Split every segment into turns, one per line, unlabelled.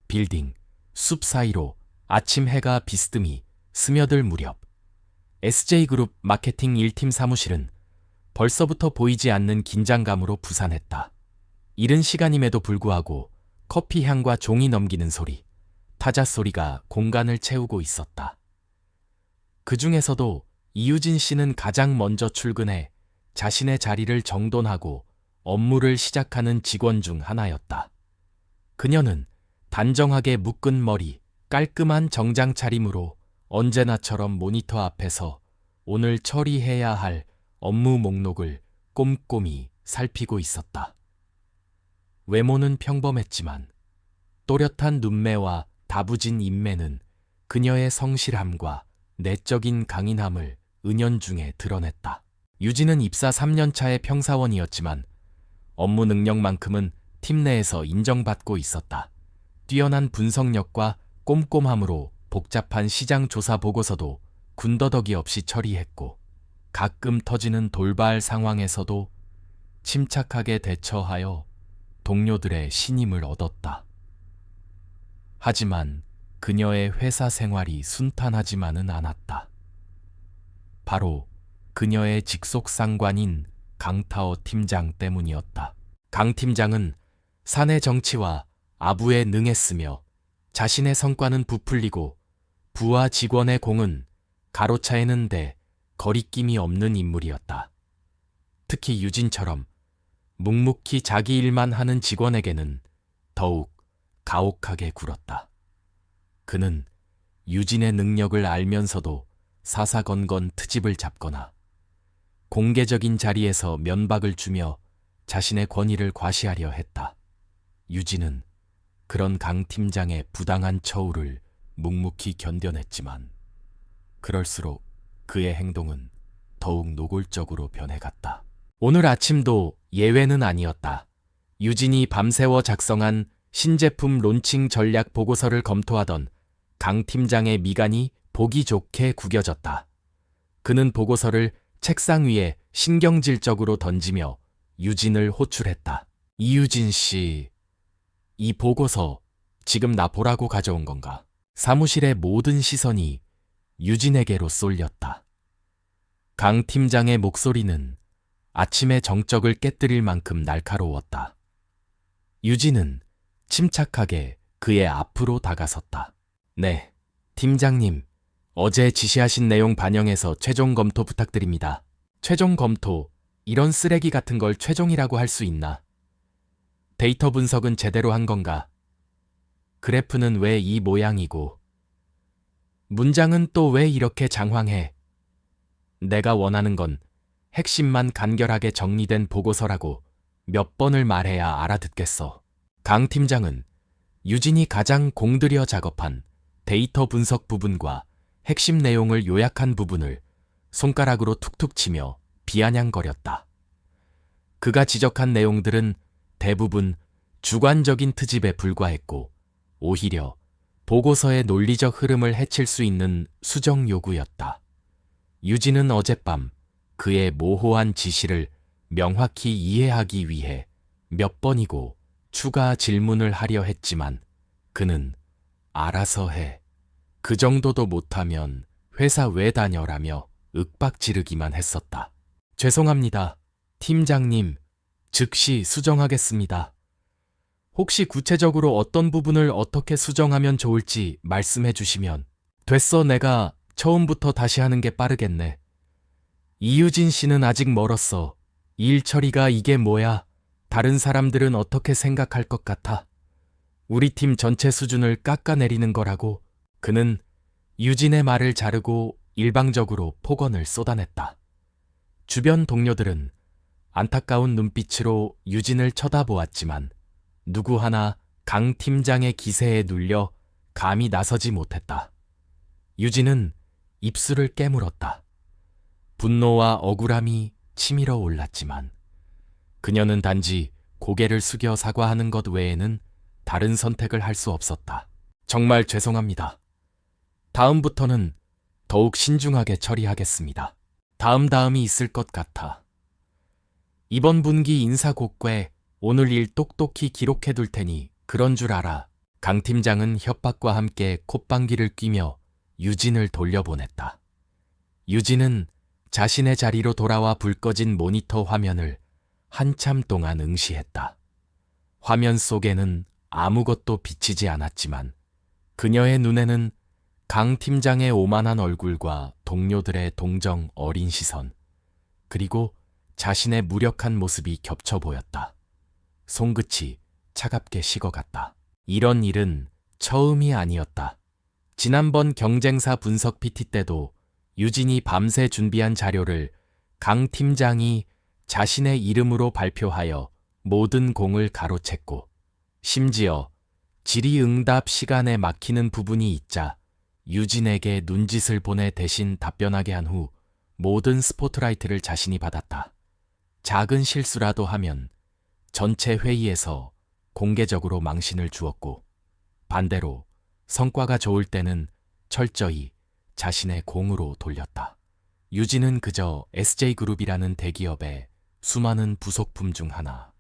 빌딩, 숲 사이로 아침 해가 비스듬히 스며들 무렵 SJ그룹 마케팅 1팀 사무실은 벌써부터 보이지 않는 긴장감으로 부산했다. 이른 시간임에도 불구하고 커피 향과 종이 넘기는 소리, 타자 소리가 공간을 채우고 있었다. 그 중에서도 이유진 씨는 가장 먼저 출근해 자신의 자리를 정돈하고 업무를 시작하는 직원 중 하나였다. 그녀는 단정하게 묶은 머리, 깔끔한 정장 차림으로 언제나처럼 모니터 앞에서 오늘 처리해야 할 업무 목록을 꼼꼼히 살피고 있었다. 외모는 평범했지만 또렷한 눈매와 다부진 인매는 그녀의 성실함과 내적인 강인함을 은연중에 드러냈다. 유진은 입사 3년차의 평사원이었지만 업무 능력만큼은 팀 내에서 인정받고 있었다. 뛰어난 분석력과 꼼꼼함으로 복잡한 시장 조사 보고서도 군더더기 없이 처리했고, 가끔 터지는 돌발 상황에서도 침착하게 대처하여 동료들의 신임을 얻었다. 하지만 그녀의 회사 생활이 순탄하지만은 않았다. 바로 그녀의 직속 상관인 강타오 팀장 때문이었다. 강 팀장은 사내 정치와 아부에 능했으며 자신의 성과는 부풀리고 부하 직원의 공은 가로차이는데 거리낌이 없는 인물이었다. 특히 유진처럼 묵묵히 자기 일만 하는 직원에게는 더욱 가혹하게 굴었다. 그는 유진의 능력을 알면서도 사사건건 트집을 잡거나 공개적인 자리에서 면박을 주며 자신의 권위를 과시하려 했다. 유진은 그런 강 팀장의 부당한 처우를 묵묵히 견뎌냈지만 그럴수록 그의 행동은 더욱 노골적으로 변해갔다. 오늘 아침도 예외는 아니었다. 유진이 밤새워 작성한 신제품 론칭 전략 보고서를 검토하던 강 팀장의 미간이 보기 좋게 구겨졌다. 그는 보고서를 책상 위에 신경질적으로 던지며 유진을 호출했다. 이유진 씨, 이 보고서 지금 나 보라고 가져온 건가? 사무실의 모든 시선이 유진에게로 쏠렸다. 강 팀장의 목소리는 아침의 정적을 깨뜨릴 만큼 날카로웠다. 유진은 침착하게 그의 앞으로 다가섰다. 네, 팀장님, 어제 지시하신 내용 반영해서 최종 검토 부탁드립니다. 최종 검토, 이런 쓰레기 같은 걸 최종이라고 할 수 있나? 데이터 분석은 제대로 한 건가? 그래프는 왜 이 모양이고? 문장은 또 왜 이렇게 장황해? 내가 원하는 건 핵심만 간결하게 정리된 보고서라고 몇 번을 말해야 알아듣겠어. 강 팀장은 유진이 가장 공들여 작업한 데이터 분석 부분과 핵심 내용을 요약한 부분을 손가락으로 툭툭 치며 비아냥거렸다. 그가 지적한 내용들은 대부분 주관적인 트집에 불과했고 오히려 보고서의 논리적 흐름을 해칠 수 있는 수정 요구였다. 유진은 어젯밤 그의 모호한 지시를 명확히 이해하기 위해 몇 번이고 추가 질문을 하려 했지만 그는 알아서 해. 그 정도도 못하면 회사 왜 다녀라며 윽박지르기만 했었다. 죄송합니다. 팀장님, 즉시 수정하겠습니다. 혹시 구체적으로 어떤 부분을 어떻게 수정하면 좋을지 말씀해 주시면. 됐어, 내가 처음부터 다시 하는 게 빠르겠네. 이유진 씨는 아직 멀었어. 일 처리가 이게 뭐야? 다른 사람들은 어떻게 생각할 것 같아? 우리 팀 전체 수준을 깎아내리는 거라고. 그는 유진의 말을 자르고 일방적으로 폭언을 쏟아냈다. 주변 동료들은 안타까운 눈빛으로 유진을 쳐다보았지만 누구 하나 강 팀장의 기세에 눌려 감히 나서지 못했다. 유진은 입술을 깨물었다. 분노와 억울함이 치밀어 올랐지만 그녀는 단지 고개를 숙여 사과하는 것 외에는 다른 선택을 할 수 없었다. 정말 죄송합니다. 다음부터는 더욱 신중하게 처리하겠습니다. 다음이 있을 것 같아. 이번 분기 인사곡괴 오늘 일 똑똑히 기록해둘 테니 그런 줄 알아. 강 팀장은 협박과 함께 콧방귀를 뀌며 유진을 돌려보냈다. 유진은 자신의 자리로 돌아와 불 꺼진 모니터 화면을 한참 동안 응시했다. 화면 속에는 아무것도 비치지 않았지만 그녀의 눈에는 강 팀장의 오만한 얼굴과 동료들의 동정 어린 시선, 그리고 자신의 무력한 모습이 겹쳐 보였다. 손끝이 차갑게 식어갔다. 이런 일은 처음이 아니었다. 지난번 경쟁사 분석 PT 때도 유진이 밤새 준비한 자료를 강 팀장이 자신의 이름으로 발표하여 모든 공을 가로챘고, 심지어 질의응답 시간에 막히는 부분이 있자 유진에게 눈짓을 보내 대신 답변하게 한 후 모든 스포트라이트를 자신이 받았다. 작은 실수라도 하면 전체 회의에서 공개적으로 망신을 주었고, 반대로 성과가 좋을 때는 철저히 자신의 공으로 돌렸다. 유진은 그저 SJ그룹이라는 대기업의 수많은 부속품 중 하나,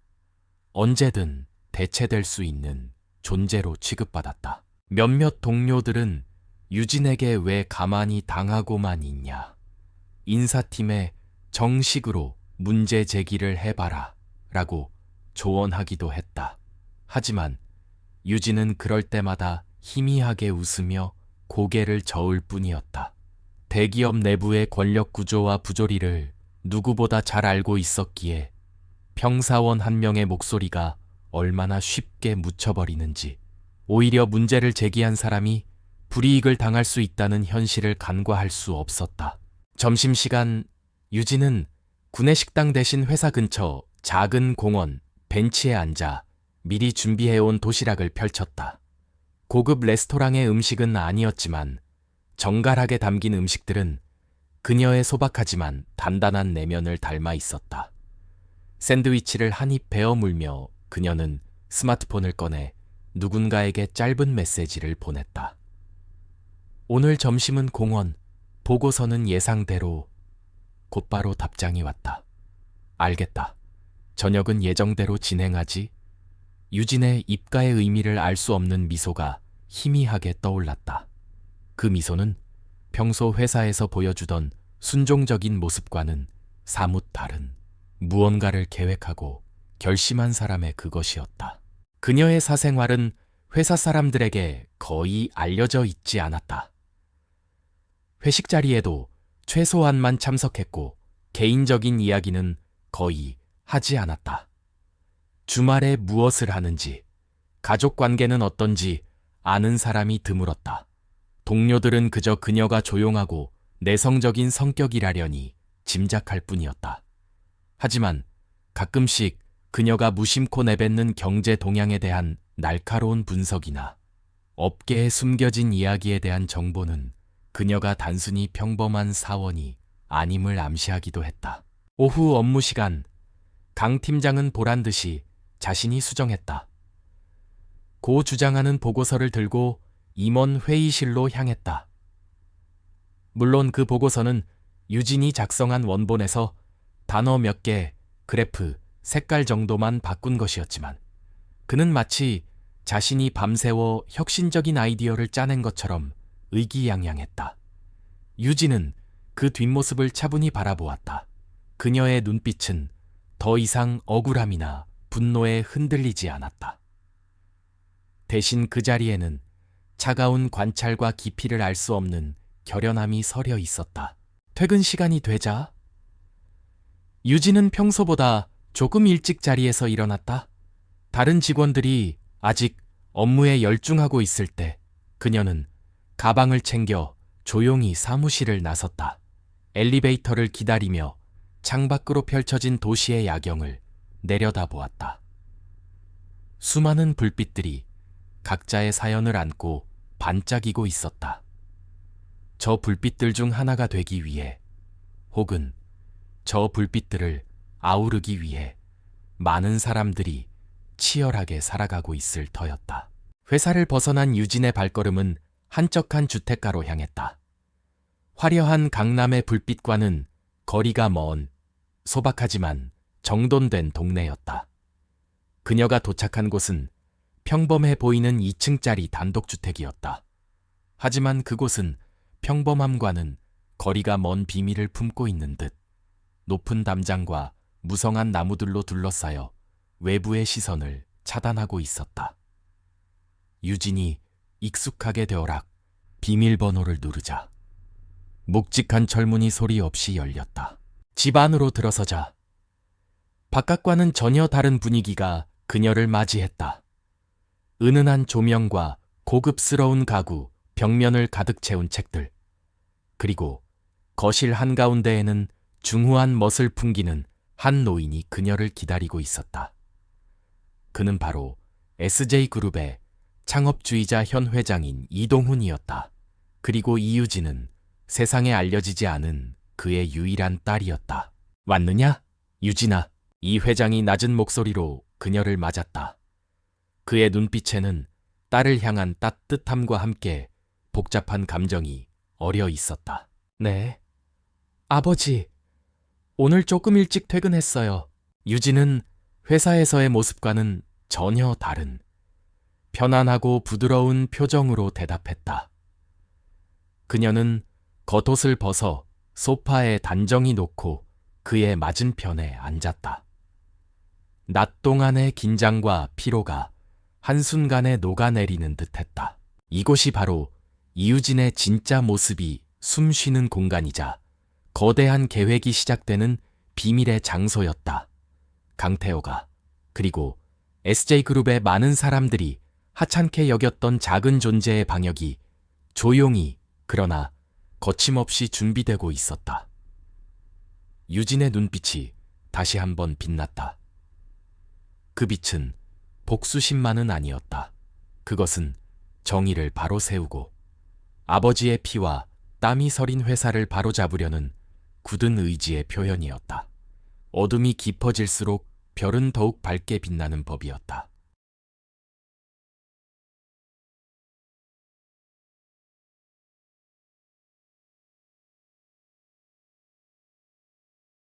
언제든 대체될 수 있는 존재로 취급받았다. 몇몇 동료들은 유진에게 왜 가만히 당하고만 있냐, 인사팀에 정식으로 문제 제기를 해봐라 라고 조언하기도 했다. 하지만 유진은 그럴 때마다 희미하게 웃으며 고개를 저을 뿐이었다. 대기업 내부의 권력 구조와 부조리를 누구보다 잘 알고 있었기에 평사원 한 명의 목소리가 얼마나 쉽게 묻혀버리는지, 오히려 문제를 제기한 사람이 불이익을 당할 수 있다는 현실을 간과할 수 없었다. 점심시간, 유진은 구내식당 대신 회사 근처 작은 공원 벤치에 앉아 미리 준비해온 도시락을 펼쳤다. 고급 레스토랑의 음식은 아니었지만 정갈하게 담긴 음식들은 그녀의 소박하지만 단단한 내면을 닮아 있었다. 샌드위치를 한 입 베어 물며 그녀는 스마트폰을 꺼내 누군가에게 짧은 메시지를 보냈다. 오늘 점심은 공원, 보고서는 예상대로. 곧바로 답장이 왔다. 알겠다. 저녁은 예정대로 진행하지. 유진의 입가의 의미를 알 수 없는 미소가 희미하게 떠올랐다. 그 미소는 평소 회사에서 보여주던 순종적인 모습과는 사뭇 다른 무언가를 계획하고 결심한 사람의 그것이었다. 그녀의 사생활은 회사 사람들에게 거의 알려져 있지 않았다. 회식 자리에도 최소한만 참석했고 개인적인 이야기는 거의 하지 않았다. 주말에 무엇을 하는지, 가족 관계는 어떤지 아는 사람이 드물었다. 동료들은 그저 그녀가 조용하고 내성적인 성격이라려니 짐작할 뿐이었다. 하지만 가끔씩 그녀가 무심코 내뱉는 경제 동향에 대한 날카로운 분석이나 업계에 숨겨진 이야기에 대한 정보는 그녀가 단순히 평범한 사원이 아님을 암시하기도 했다. 오후 업무 시간, 강 팀장은 보란듯이 자신이 수정했다. 고 주장하는 보고서를 들고 임원 회의실로 향했다. 물론 그 보고서는 유진이 작성한 원본에서 단어 몇 개, 그래프, 색깔 정도만 바꾼 것이었지만 그는 마치 자신이 밤새워 혁신적인 아이디어를 짜낸 것처럼 의기양양했다. 유진은 그 뒷모습을 차분히 바라보았다. 그녀의 눈빛은 더 이상 억울함이나 분노에 흔들리지 않았다. 대신 그 자리에는 차가운 관찰과 깊이를 알 수 없는 결연함이 서려 있었다. 퇴근 시간이 되자 유진은 평소보다 조금 일찍 자리에서 일어났다. 다른 직원들이 아직 업무에 열중하고 있을 때 그녀는 가방을 챙겨 조용히 사무실을 나섰다. 엘리베이터를 기다리며 창밖으로 펼쳐진 도시의 야경을 내려다보았다. 수많은 불빛들이 각자의 사연을 안고 반짝이고 있었다. 저 불빛들 중 하나가 되기 위해, 혹은 저 불빛들을 아우르기 위해 많은 사람들이 치열하게 살아가고 있을 터였다. 회사를 벗어난 유진의 발걸음은 한적한 주택가로 향했다. 화려한 강남의 불빛과는 거리가 먼 소박하지만 정돈된 동네였다. 그녀가 도착한 곳은 평범해 보이는 2층짜리 단독주택이었다. 하지만 그곳은 평범함과는 거리가 먼 비밀을 품고 있는 듯 높은 담장과 무성한 나무들로 둘러싸여 외부의 시선을 차단하고 있었다. 유진이 익숙하게 되어락 비밀번호를 누르자 묵직한 철문이 소리 없이 열렸다. 집 안으로 들어서자 바깥과는 전혀 다른 분위기가 그녀를 맞이했다. 은은한 조명과 고급스러운 가구, 벽면을 가득 채운 책들, 그리고 거실 한가운데에는 중후한 멋을 풍기는 한 노인이 그녀를 기다리고 있었다. 그는 바로 SJ그룹의 창업주의자 현 회장인 이동훈이었다. 그리고 이유진은 세상에 알려지지 않은 그의 유일한 딸이었다. 왔느냐? 유진아. 이 회장이 낮은 목소리로 그녀를 맞았다. 그의 눈빛에는 딸을 향한 따뜻함과 함께 복잡한 감정이 어려 있었다. 네. 아버지, 오늘 조금 일찍 퇴근했어요. 유진은 회사에서의 모습과는 전혀 다른 편안하고 부드러운 표정으로 대답했다. 그녀는 겉옷을 벗어 소파에 단정히 놓고 그의 맞은편에 앉았다. 낮 동안의 긴장과 피로가 한순간에 녹아내리는 듯했다. 이곳이 바로 이유진의 진짜 모습이 숨쉬는 공간이자 거대한 계획이 시작되는 비밀의 장소였다. 강태호가, 그리고 SJ그룹의 많은 사람들이 하찮게 여겼던 작은 존재의 방역이 조용히 그러나 거침없이 준비되고 있었다. 유진의 눈빛이 다시 한번 빛났다. 그 빛은 복수심만은 아니었다. 그것은 정의를 바로 세우고 아버지의 피와 땀이 서린 회사를 바로잡으려는 굳은 의지의 표현이었다. 어둠이 깊어질수록 별은 더욱 밝게 빛나는 법이었다.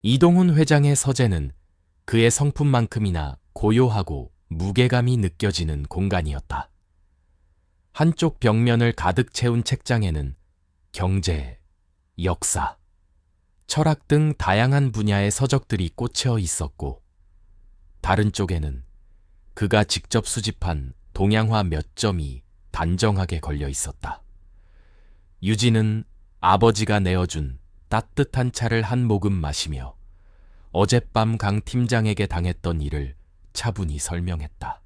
이동훈 회장의 서재는 그의 성품만큼이나 고요하고 무게감이 느껴지는 공간이었다. 한쪽 벽면을 가득 채운 책장에는 경제, 역사, 철학 등 다양한 분야의 서적들이 꽂혀 있었고, 다른 쪽에는 그가 직접 수집한 동양화 몇 점이 단정하게 걸려 있었다. 유진은 아버지가 내어준 따뜻한 차를 한 모금 마시며 어젯밤 강 팀장에게 당했던 일을 차분히 설명했다.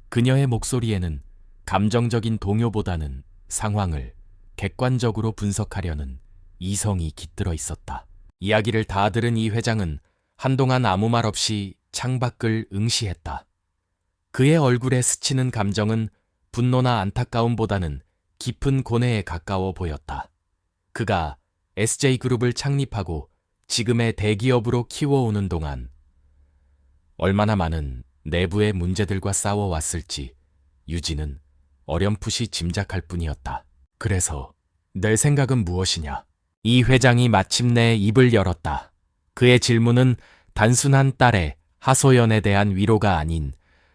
그녀의 목소리에는 감정적인 동요보다는 상황을 객관적으로 분석하려는 이성이 깃들어 있었다. 이야기를 다 들은 이 회장은 한동안 아무 말 없이 창밖을 응시했다. 그의 얼굴에 스치는 감정은 분노나 안타까움보다는 깊은 고뇌에 가까워 보였다. 그가 SJ그룹을 창립하고 지금의 대기업으로 키워오는 동안 얼마나 많은 내부의 문제들과 싸워왔을지 유진은 어렴풋이 짐작할 뿐이었다. 그래서 내 생각은 무엇이냐? 이 회장이 마침내 입을 열었다. 그의 질문은 단순한 딸의 하소연에 대한 위로가 아닌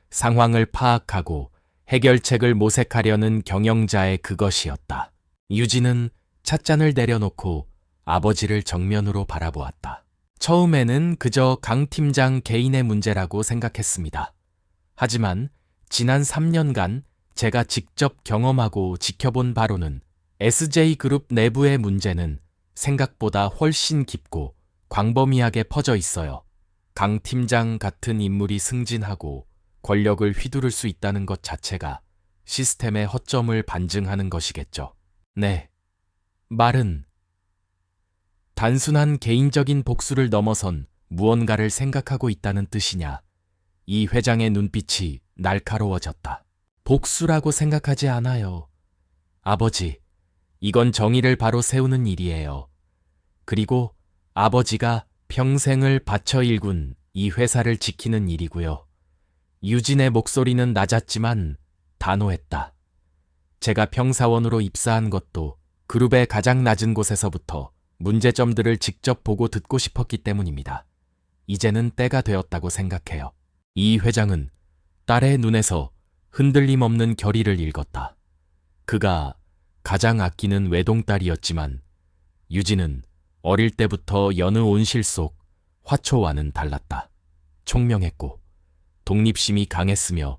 상황을 파악하고 해결책을 모색하려는 경영자의 그것이었다. 유진은 찻잔을 내려놓고 아버지를 정면으로 바라보았다. 처음에는 그저 강 팀장 개인의 문제라고 생각했습니다. 하지만 지난 3년간 제가 직접 경험하고 지켜본 바로는 SJ그룹 내부의 문제는 생각보다 훨씬 깊고 광범위하게 퍼져 있어요. 강 팀장 같은 인물이 승진하고 권력을 휘두를 수 있다는 것 자체가 시스템의 허점을 반증하는 것이겠죠. 네, 말은 단순한 개인적인 복수를 넘어선 무언가를 생각하고 있다는 뜻이냐? 이 회장의 눈빛이 날카로워졌다. 복수라고 생각하지 않아요. 아버지, 이건 정의를 바로 세우는 일이에요. 그리고 아버지가 평생을 바쳐 일군 이 회사를 지키는 일이고요. 유진의 목소리는 낮았지만 단호했다. 제가 평사원으로 입사한 것도 그룹의 가장 낮은 곳에서부터 문제점들을 직접 보고 듣고 싶었기 때문입니다. 이제는 때가 되었다고 생각해요. 이 회장은 딸의 눈에서 흔들림 없는 결의를 읽었다. 그가 가장 아끼는 외동딸이었지만 유진은 어릴 때부터 여느 온실 속 화초와는 달랐다. 총명했고 독립심이 강했으며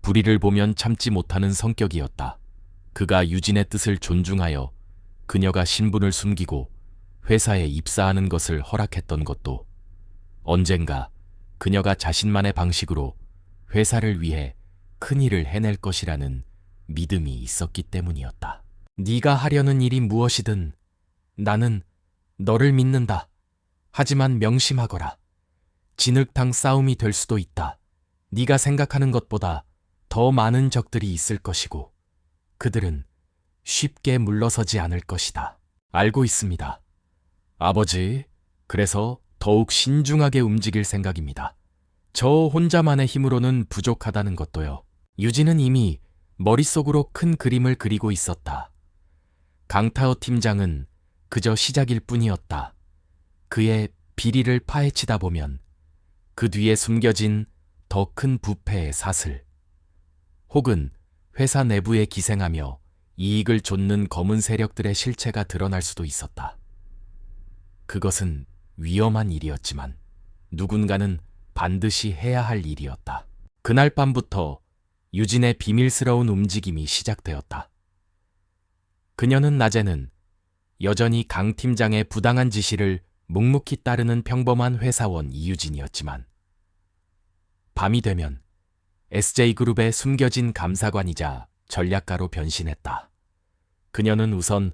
불의를 보면 참지 못하는 성격이었다. 그가 유진의 뜻을 존중하여 그녀가 신분을 숨기고 회사에 입사하는 것을 허락했던 것도 언젠가 그녀가 자신만의 방식으로 회사를 위해 큰일을 해낼 것이라는 믿음이 있었기 때문이었다. 네가 하려는 일이 무엇이든 나는 너를 믿는다. 하지만 명심하거라. 진흙탕 싸움이 될 수도 있다. 네가 생각하는 것보다 더 많은 적들이 있을 것이고 그들은 쉽게 물러서지 않을 것이다. 알고 있습니다. 아버지, 그래서 더욱 신중하게 움직일 생각입니다. 저 혼자만의 힘으로는 부족하다는 것도요. 유진은 이미 머릿속으로 큰 그림을 그리고 있었다. 강타오 팀장은 그저 시작일 뿐이었다. 그의 비리를 파헤치다 보면 그 뒤에 숨겨진 더 큰 부패의 사슬, 혹은 회사 내부에 기생하며 이익을 좇는 검은 세력들의 실체가 드러날 수도 있었다. 그것은 위험한 일이었지만 누군가는 반드시 해야 할 일이었다. 그날 밤부터 유진의 비밀스러운 움직임이 시작되었다. 그녀는 낮에는 여전히 강 팀장의 부당한 지시를 묵묵히 따르는 평범한 회사원 이유진이었지만 밤이 되면 SJ그룹의 숨겨진 감사관이자 전략가로 변신했다. 그녀는 우선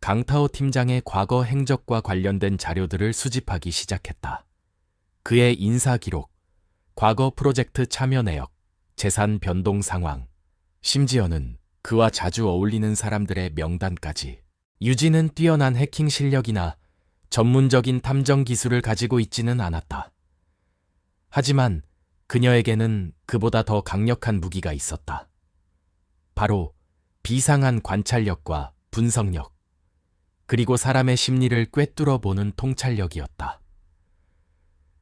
강타오 팀장의 과거 행적과 관련된 자료들을 수집하기 시작했다. 그의 인사 기록, 과거 프로젝트 참여 내역, 재산 변동 상황, 심지어는 그와 자주 어울리는 사람들의 명단까지. 유진은 뛰어난 해킹 실력이나 전문적인 탐정 기술을 가지고 있지는 않았다. 하지만 그녀에게는 그보다 더 강력한 무기가 있었다. 바로 비상한 관찰력과 분석력, 그리고 사람의 심리를 꿰뚫어 보는 통찰력이었다.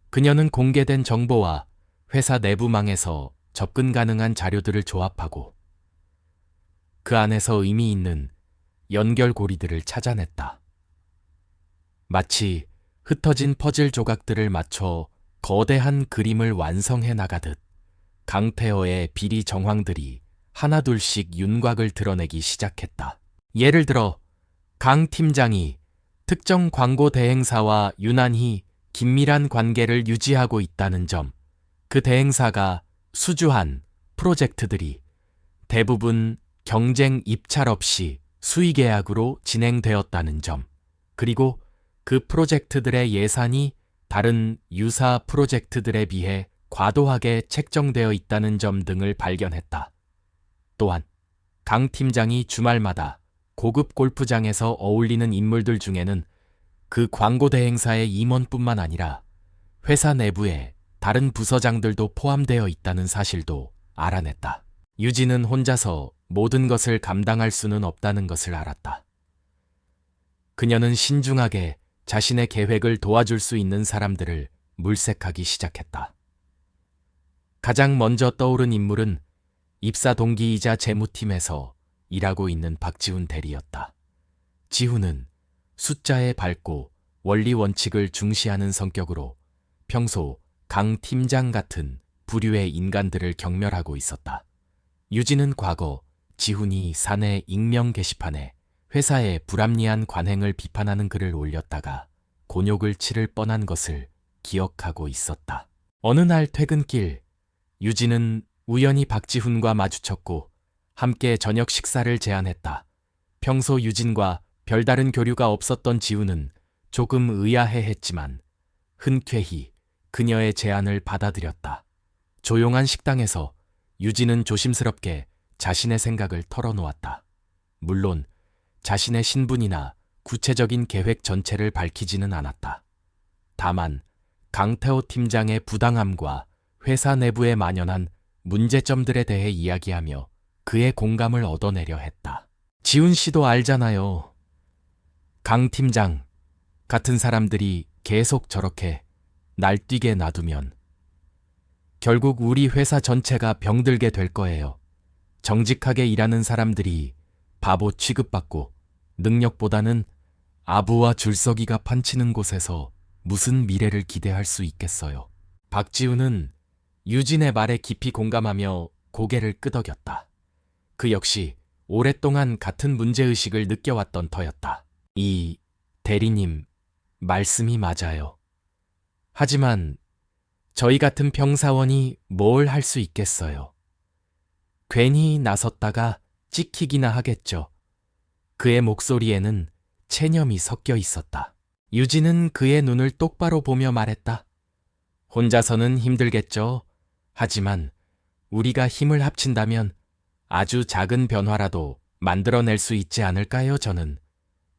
그녀는 공개된 정보와 회사 내부망에서 접근 가능한 자료들을 조합하고 그 안에서 의미 있는 연결고리들을 찾아냈다. 마치 흩어진 퍼즐 조각들을 맞춰 거대한 그림을 완성해 나가듯 강태호의 비리 정황들이 하나둘씩 윤곽을 드러내기 시작했다. 예를 들어 강 팀장이 특정 광고 대행사와 유난히 긴밀한 관계를 유지하고 있다는 점, 그 대행사가 수주한 프로젝트들이 대부분 경쟁 입찰 없이 수의계약으로 진행되었다는 점, 그리고 그 프로젝트들의 예산이 다른 유사 프로젝트들에 비해 과도하게 책정되어 있다는 점 등을 발견했다. 또한 강 팀장이 주말마다 고급 골프장에서 어울리는 인물들 중에는 그 광고 대행사의 임원뿐만 아니라 회사 내부에 다른 부서장들도 포함되어 있다는 사실도 알아냈다. 유진은 혼자서 모든 것을 감당할 수는 없다는 것을 알았다. 그녀는 신중하게 자신의 계획을 도와줄 수 있는 사람들을 물색하기 시작했다. 가장 먼저 떠오른 인물은 입사 동기이자 재무팀에서 일하고 있는 박지훈 대리였다. 지훈은 숫자에 밝고 원리 원칙을 중시하는 성격으로 평소 강 팀장 같은 부류의 인간들을 경멸하고 있었다. 유진은 과거 지훈이 사내 익명 게시판에 회사의 불합리한 관행을 비판하는 글을 올렸다가 곤욕을 치를 뻔한 것을 기억하고 있었다. 어느 날 퇴근길, 유진은 우연히 박지훈과 마주쳤고 함께 저녁 식사를 제안했다. 평소 유진과 별다른 교류가 없었던 지훈은 조금 의아해했지만 흔쾌히 그녀의 제안을 받아들였다. 조용한 식당에서 유진은 조심스럽게 자신의 생각을 털어놓았다. 물론 자신의 신분이나 구체적인 계획 전체를 밝히지는 않았다. 다만 강태호 팀장의 부당함과 회사 내부에 만연한 문제점들에 대해 이야기하며 그의 공감을 얻어내려 했다. 지훈 씨도 알잖아요. 강 팀장 같은 사람들이 계속 저렇게 날뛰게 놔두면 결국 우리 회사 전체가 병들게 될 거예요. 정직하게 일하는 사람들이 바보 취급받고 능력보다는 아부와 줄서기가 판치는 곳에서 무슨 미래를 기대할 수 있겠어요. 박지훈은 유진의 말에 깊이 공감하며 고개를 끄덕였다. 그 역시 오랫동안 같은 문제의식을 느껴왔던 터였다. 이 대리님 말씀이 맞아요. 하지만 저희 같은 평사원이 뭘 할 수 있겠어요. 괜히 나섰다가 찍히기나 하겠죠. 그의 목소리에는 체념이 섞여 있었다. 유진은 그의 눈을 똑바로 보며 말했다. 혼자서는 힘들겠죠. 하지만 우리가 힘을 합친다면 아주 작은 변화라도 만들어낼 수 있지 않을까요? 저는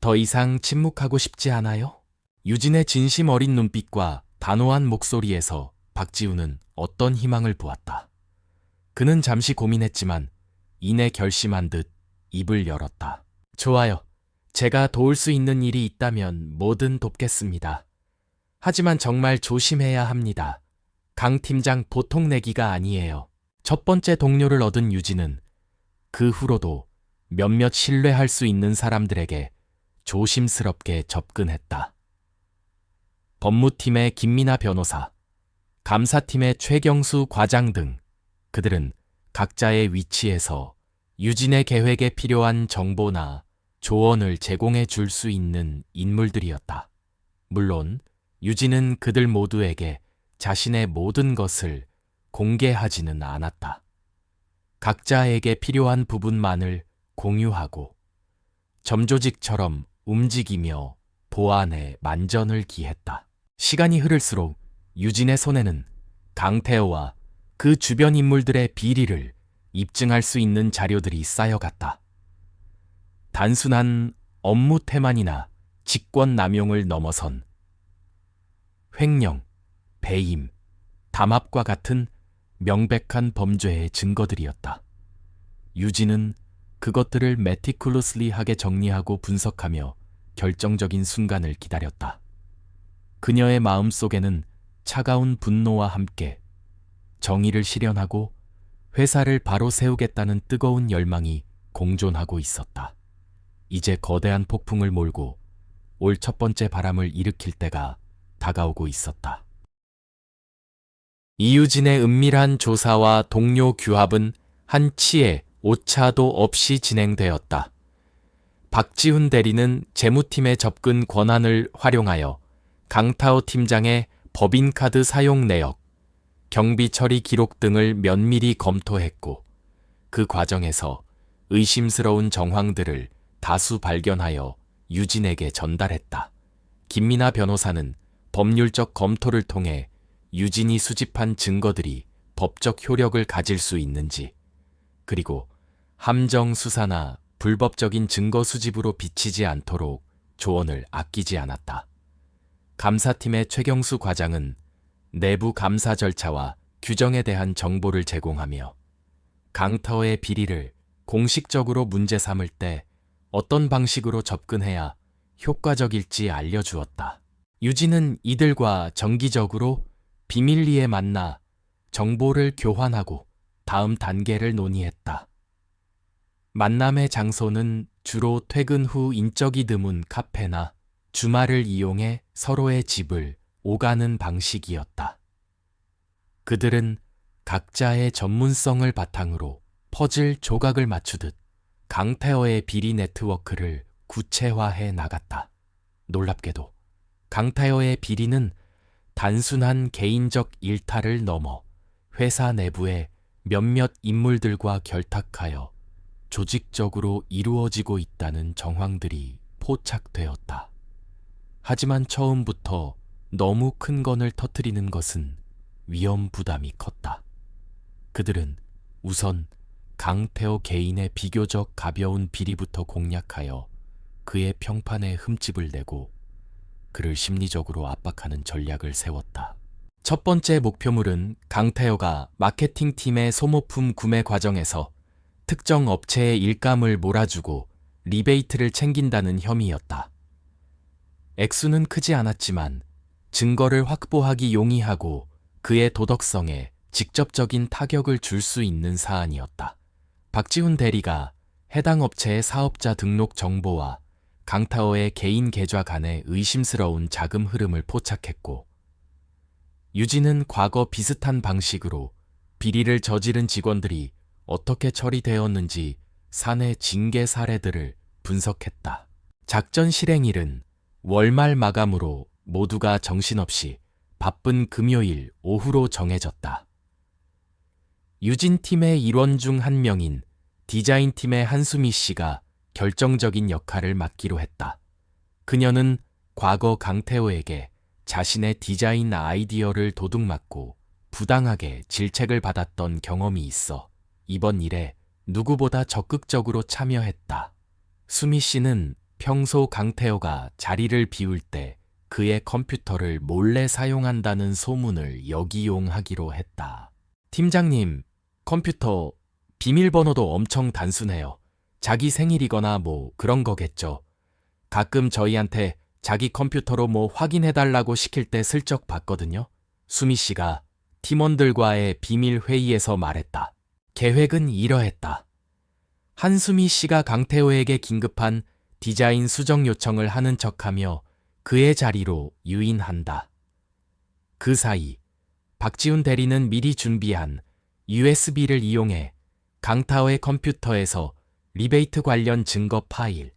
더 이상 침묵하고 싶지 않아요. 유진의 진심 어린 눈빛과 단호한 목소리에서 박지훈은 어떤 희망을 보았다. 그는 잠시 고민했지만 이내 결심한 듯 입을 열었다. 좋아요. 제가 도울 수 있는 일이 있다면 뭐든 돕겠습니다. 하지만 정말 조심해야 합니다. 강 팀장 보통 내기가 아니에요. 첫 번째 동료를 얻은 유진은 그 후로도 몇몇 신뢰할 수 있는 사람들에게 조심스럽게 접근했다. 법무팀의 김민아 변호사, 감사팀의 최경수 과장 등 그들은 각자의 위치에서 유진의 계획에 필요한 정보나 조언을 제공해 줄 수 있는 인물들이었다. 물론 유진은 그들 모두에게 자신의 모든 것을 공개하지는 않았다. 각자에게 필요한 부분만을 공유하고 점조직처럼 움직이며 보안에 만전을 기했다. 시간이 흐를수록 유진의 손에는 강태호와 그 주변 인물들의 비리를 입증할 수 있는 자료들이 쌓여갔다. 단순한 업무 태만이나 직권 남용을 넘어선 횡령, 배임, 담합과 같은 명백한 범죄의 증거들이었다. 유진은 그것들을 매티큘러스리하게 정리하고 분석하며 결정적인 순간을 기다렸다. 그녀의 마음속에는 차가운 분노와 함께 정의를 실현하고 회사를 바로 세우겠다는 뜨거운 열망이 공존하고 있었다. 이제 거대한 폭풍을 몰고 올 첫 번째 바람을 일으킬 때가 다가오고 있었다. 이유진의 은밀한 조사와 동료 규합은 한치의 오차도 없이 진행되었다. 박지훈 대리는 재무팀의 접근 권한을 활용하여 강타오 팀장의 법인카드 사용 내역, 경비 처리 기록 등을 면밀히 검토했고 그 과정에서 의심스러운 정황들을 다수 발견하여 유진에게 전달했다. 김민아 변호사는 법률적 검토를 통해 유진이 수집한 증거들이 법적 효력을 가질 수 있는지, 그리고 함정 수사나 불법적인 증거 수집으로 비치지 않도록 조언을 아끼지 않았다. 감사팀의 최경수 과장은 내부 감사 절차와 규정에 대한 정보를 제공하며 강터의 비리를 공식적으로 문제 삼을 때 어떤 방식으로 접근해야 효과적일지 알려주었다. 유진은 이들과 정기적으로 비밀리에 만나 정보를 교환하고 다음 단계를 논의했다. 만남의 장소는 주로 퇴근 후 인적이 드문 카페나 주말을 이용해 서로의 집을 오가는 방식이었다. 그들은 각자의 전문성을 바탕으로 퍼즐 조각을 맞추듯 강태어의 비리 네트워크를 구체화해 나갔다. 놀랍게도 강태어의 비리는 단순한 개인적 일탈을 넘어 회사 내부의 몇몇 인물들과 결탁하여 조직적으로 이루어지고 있다는 정황들이 포착되었다. 하지만 처음부터 너무 큰 건을 터뜨리는 것은 위험 부담이 컸다. 그들은 우선 강태호 개인의 비교적 가벼운 비리부터 공략하여 그의 평판에 흠집을 내고 그를 심리적으로 압박하는 전략을 세웠다. 첫 번째 목표물은 강태호가 마케팅팀의 소모품 구매 과정에서 특정 업체의 일감을 몰아주고 리베이트를 챙긴다는 혐의였다. 액수는 크지 않았지만 증거를 확보하기 용이하고 그의 도덕성에 직접적인 타격을 줄 수 있는 사안이었다. 박지훈 대리가 해당 업체의 사업자 등록 정보와 강타오의 개인 계좌 간의 의심스러운 자금 흐름을 포착했고, 유진은 과거 비슷한 방식으로 비리를 저지른 직원들이 어떻게 처리되었는지 사내 징계 사례들을 분석했다. 작전 실행일은 월말 마감으로 모두가 정신없이 바쁜 금요일 오후로 정해졌다. 유진 팀의 일원 중 한 명인 디자인 팀의 한수미 씨가 결정적인 역할을 맡기로 했다. 그녀는 과거 강태호에게 자신의 디자인 아이디어를 도둑맞고 부당하게 질책을 받았던 경험이 있어 이번 일에 누구보다 적극적으로 참여했다. 수미 씨는 평소 강태호가 자리를 비울 때 그의 컴퓨터를 몰래 사용한다는 소문을 역이용하기로 했다. 팀장님, 컴퓨터 비밀번호도 엄청 단순해요. 자기 생일이거나 뭐 그런 거겠죠. 가끔 저희한테 자기 컴퓨터로 뭐 확인해달라고 시킬 때 슬쩍 봤거든요. 수미 씨가 팀원들과의 비밀 회의에서 말했다. 계획은 이러했다. 한수미 씨가 강태호에게 긴급한 디자인 수정 요청을 하는 척하며 그의 자리로 유인한다. 그 사이 박지훈 대리는 미리 준비한 USB를 이용해 강타오의 컴퓨터에서 리베이트 관련 증거 파일,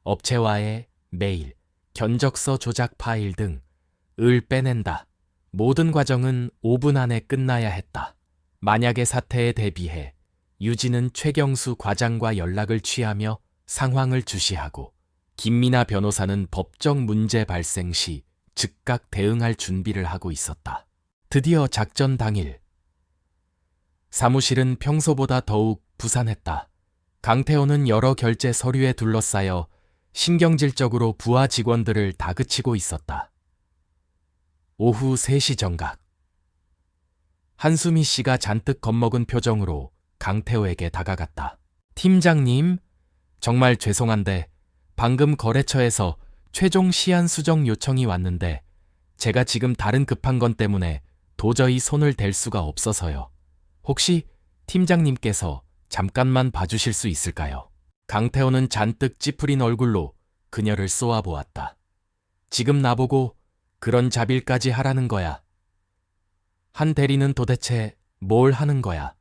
업체와의 메일, 견적서 조작 파일 등을 빼낸다. 모든 과정은 5분 안에 끝나야 했다. 만약의 사태에 대비해 유진은 최경수 과장과 연락을 취하며 상황을 주시하고, 김미나 변호사는 법적 문제 발생 시 즉각 대응할 준비를 하고 있었다. 드디어 작전 당일, 사무실은 평소보다 더욱 부산했다. 강태호는 여러 결제 서류에 둘러싸여 신경질적으로 부하 직원들을 다그치고 있었다. 오후 3시 정각, 한수미 씨가 잔뜩 겁먹은 표정으로 강태호에게 다가갔다. 팀장님, 정말 죄송한데 방금 거래처에서 최종 시한 수정 요청이 왔는데 제가 지금 다른 급한 건 때문에 도저히 손을 댈 수가 없어서요. 혹시 팀장님께서 잠깐만 봐주실 수 있을까요? 강태호는 잔뜩 찌푸린 얼굴로 그녀를 쏘아보았다. 지금 나보고 그런 자빌까지 하라는 거야. 한 대리는 도대체 뭘 하는 거야?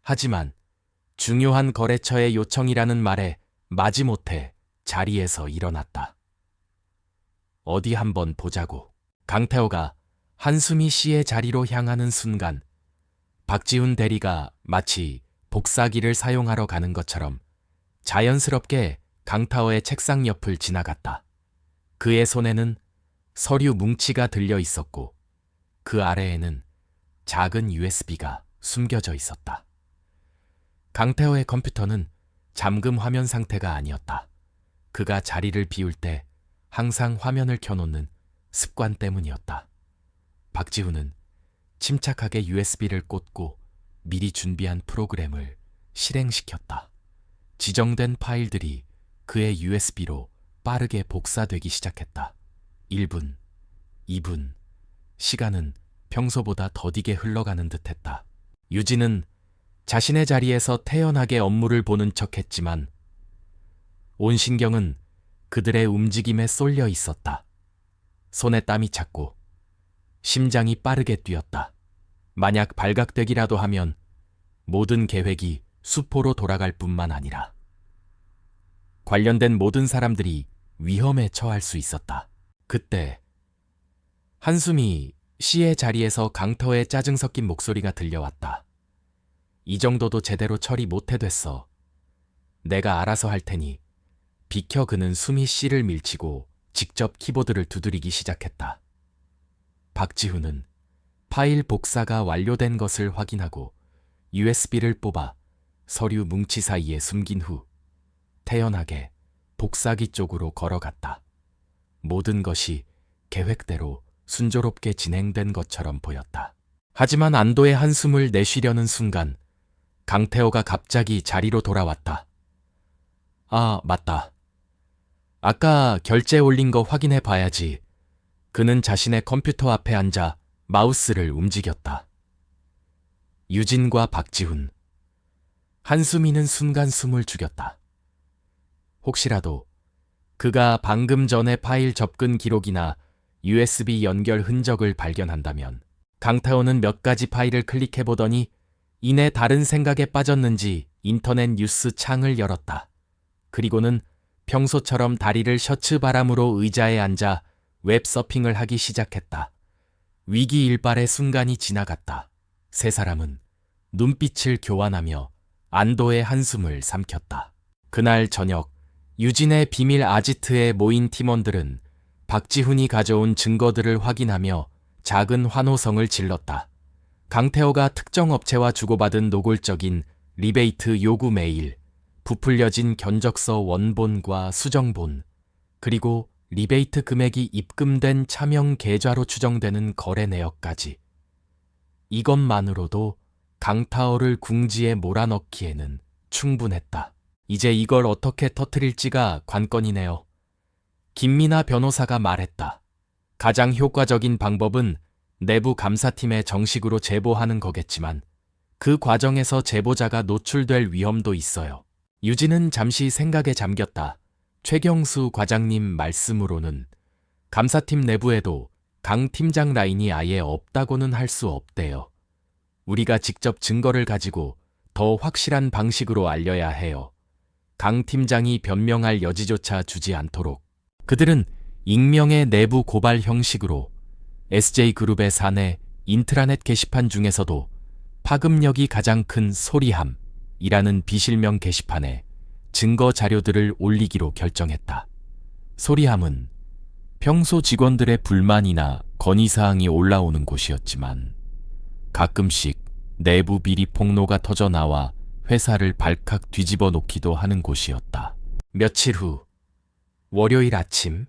하지만 중요한 거래처의 요청이라는 말에 마지못해 자리에서 일어났다. 어디 한번 보자고. 강태호가 한수미 씨의 자리로 향하는 순간 박지훈 대리가 마치 복사기를 사용하러 가는 것처럼 자연스럽게 강타오의 책상 옆을 지나갔다. 그의 손에는 서류 뭉치가 들려 있었고 그 아래에는 작은 USB가 숨겨져 있었다. 강태호의 컴퓨터는 잠금 화면 상태가 아니었다. 그가 자리를 비울 때 항상 화면을 켜놓는 습관 때문이었다. 박지훈은 침착하게 USB를 꽂고 미리 준비한 프로그램을 실행시켰다. 지정된 파일들이 그의 USB로 빠르게 복사되기 시작했다. 1분, 2분, 시간은 평소보다 더디게 흘러가는 듯했다. 유진은 자신의 자리에서 태연하게 업무를 보는 척했지만 온 신경은 그들의 움직임에 쏠려 있었다. 손에 땀이 찼고 심장이 빠르게 뛰었다. 만약 발각되기라도 하면 모든 계획이 수포로 돌아갈 뿐만 아니라 관련된 모든 사람들이 위험에 처할 수 있었다. 그때 한수미 씨의 자리에서 강터의 짜증 섞인 목소리가 들려왔다. 이 정도도 제대로 처리 못해됐어. 내가 알아서 할 테니 비켜. 그는 수미 씨를 밀치고 직접 키보드를 두드리기 시작했다. 박지훈은 파일 복사가 완료된 것을 확인하고 USB를 뽑아 서류 뭉치 사이에 숨긴 후 태연하게 복사기 쪽으로 걸어갔다. 모든 것이 계획대로 순조롭게 진행된 것처럼 보였다. 하지만 안도의 한숨을 내쉬려는 순간 강태호가 갑자기 자리로 돌아왔다. 아, 맞다. 아까 결제 올린 거 확인해 봐야지. 그는 자신의 컴퓨터 앞에 앉아 마우스를 움직였다. 유진과 박지훈. 한수미는 순간 숨을 죽였다. 혹시라도 그가 방금 전에 파일 접근 기록이나 USB 연결 흔적을 발견한다면 강태호는 몇 가지 파일을 클릭해보더니 이내 다른 생각에 빠졌는지 인터넷 뉴스 창을 열었다. 그리고는 평소처럼 다리를 셔츠 바람으로 의자에 앉아 웹서핑을 하기 시작했다. 위기일발의 순간이 지나갔다. 세 사람은 눈빛을 교환하며 안도의 한숨을 삼켰다. 그날 저녁 유진의 비밀 아지트에 모인 팀원들은 박지훈이 가져온 증거들을 확인하며 작은 환호성을 질렀다. 강태호가 특정 업체와 주고받은 노골적인 리베이트 요구 메일, 부풀려진 견적서 원본과 수정본, 그리고 리베이트 금액이 입금된 차명 계좌로 추정되는 거래 내역까지. 이것만으로도 강타오를 궁지에 몰아넣기에는 충분했다. 이제 이걸 어떻게 터뜨릴지가 관건이네요. 김미나 변호사가 말했다. 가장 효과적인 방법은 내부 감사팀에 정식으로 제보하는 거겠지만 그 과정에서 제보자가 노출될 위험도 있어요. 유진은 잠시 생각에 잠겼다. 최경수 과장님 말씀으로는 감사팀 내부에도 강 팀장 라인이 아예 없다고는 할 수 없대요. 우리가 직접 증거를 가지고 더 확실한 방식으로 알려야 해요. 강 팀장이 변명할 여지조차 주지 않도록. 그들은 익명의 내부 고발 형식으로 SJ그룹의 사내 인트라넷 게시판 중에서도 파급력이 가장 큰 소리함이라는 비실명 게시판에 증거 자료들을 올리기로 결정했다. 소리함은 평소 직원들의 불만이나 건의사항이 올라오는 곳이었지만 가끔씩 내부 비리 폭로가 터져나와 회사를 발칵 뒤집어 놓기도 하는 곳이었다. 며칠 후 월요일 아침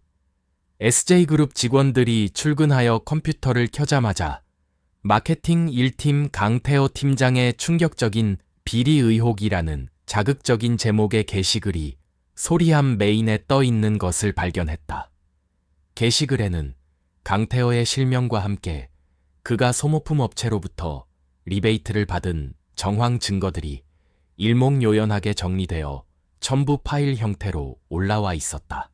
SJ그룹 직원들이 출근하여 컴퓨터를 켜자마자 마케팅 1팀 강태호 팀장의 충격적인 비리 의혹이라는 자극적인 제목의 게시글이 소리함 메인에 떠 있는 것을 발견했다. 게시글에는 강태호의 실명과 함께 그가 소모품 업체로부터 리베이트를 받은 정황 증거들이 일목요연하게 정리되어 첨부 파일 형태로 올라와 있었다.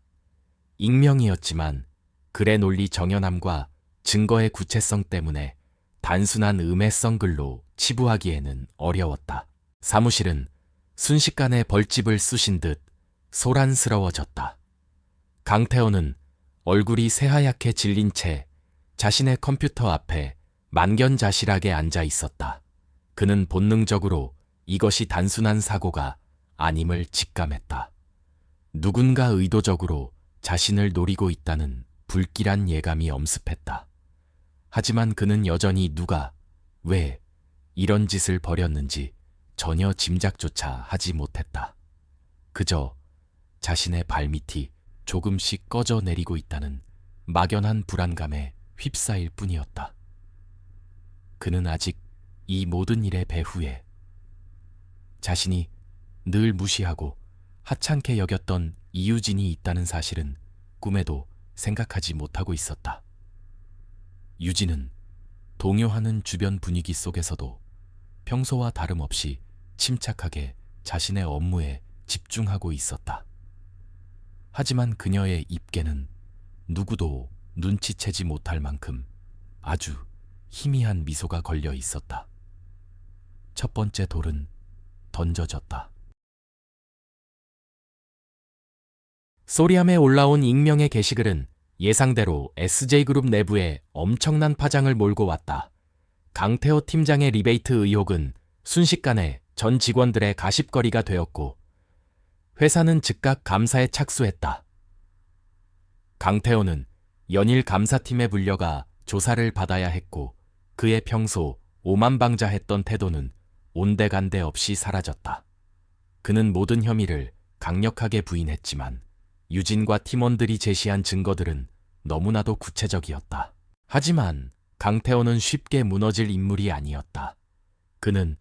익명이었지만 글의 논리 정연함과 증거의 구체성 때문에 단순한 음해성 글로 치부하기에는 어려웠다. 사무실은 순식간에 벌집을 쑤신 듯 소란스러워졌다. 강태호는 얼굴이 새하얗게 질린 채 자신의 컴퓨터 앞에 만견자실하게 앉아 있었다. 그는 본능적으로 이것이 단순한 사고가 아님을 직감했다. 누군가 의도적으로 자신을 노리고 있다는 불길한 예감이 엄습했다. 하지만 그는 여전히 누가, 왜 이런 짓을 벌였는지 전혀 짐작조차 하지 못했다. 그저 자신의 발밑이 조금씩 꺼져 내리고 있다는 막연한 불안감에 휩싸일 뿐이었다. 그는 아직 이 모든 일의 배후에 자신이 늘 무시하고 하찮게 여겼던 이유진이 있다는 사실은 꿈에도 생각하지 못하고 있었다. 유진은 동요하는 주변 분위기 속에서도 평소와 다름없이 침착하게 자신의 업무에 집중하고 있었다. 하지만 그녀의 입계는 누구도 눈치채지 못할 만큼 아주 희미한 미소가 걸려 있었다. 첫 번째 돌은 던져졌다. 소리함에 올라온 익명의 게시글은 예상대로 SJ그룹 내부에 엄청난 파장을 몰고 왔다. 강태호 팀장의 리베이트 의혹은 순식간에 전 직원들의 가십거리가 되었고 회사는 즉각 감사에 착수했다. 강태호는 연일 감사팀에 불려가 조사를 받아야 했고 그의 평소 오만방자했던 태도는 온데간데 없이 사라졌다. 그는 모든 혐의를 강력하게 부인했지만 유진과 팀원들이 제시한 증거들은 너무나도 구체적이었다. 하지만 강태호는 쉽게 무너질 인물이 아니었다. 그는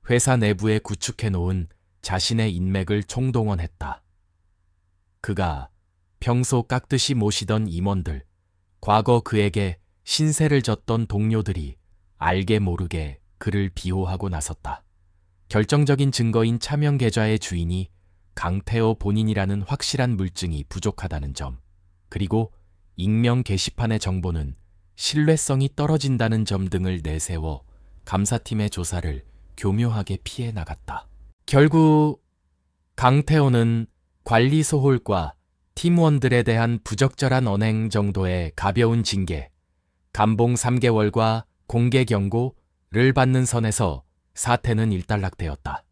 회사 내부에 구축해놓은 자신의 인맥을 총동원했다. 그가 평소 깍듯이 모시던 임원들, 과거 그에게 신세를 졌던 동료들이 알게 모르게 그를 비호하고 나섰다. 결정적인 증거인 차명 계좌의 주인이 강태호 본인이라는 확실한 물증이 부족하다는 점, 그리고 익명 게시판의 정보는 신뢰성이 떨어진다는 점 등을 내세워 감사팀의 조사를 교묘하게 피해 나갔다. 결국 강태호는 관리 소홀과 팀원들에 대한 부적절한 언행 정도의 가벼운 징계, 감봉 3개월과 공개 경고를 받는 선에서 사태는 일단락되었다.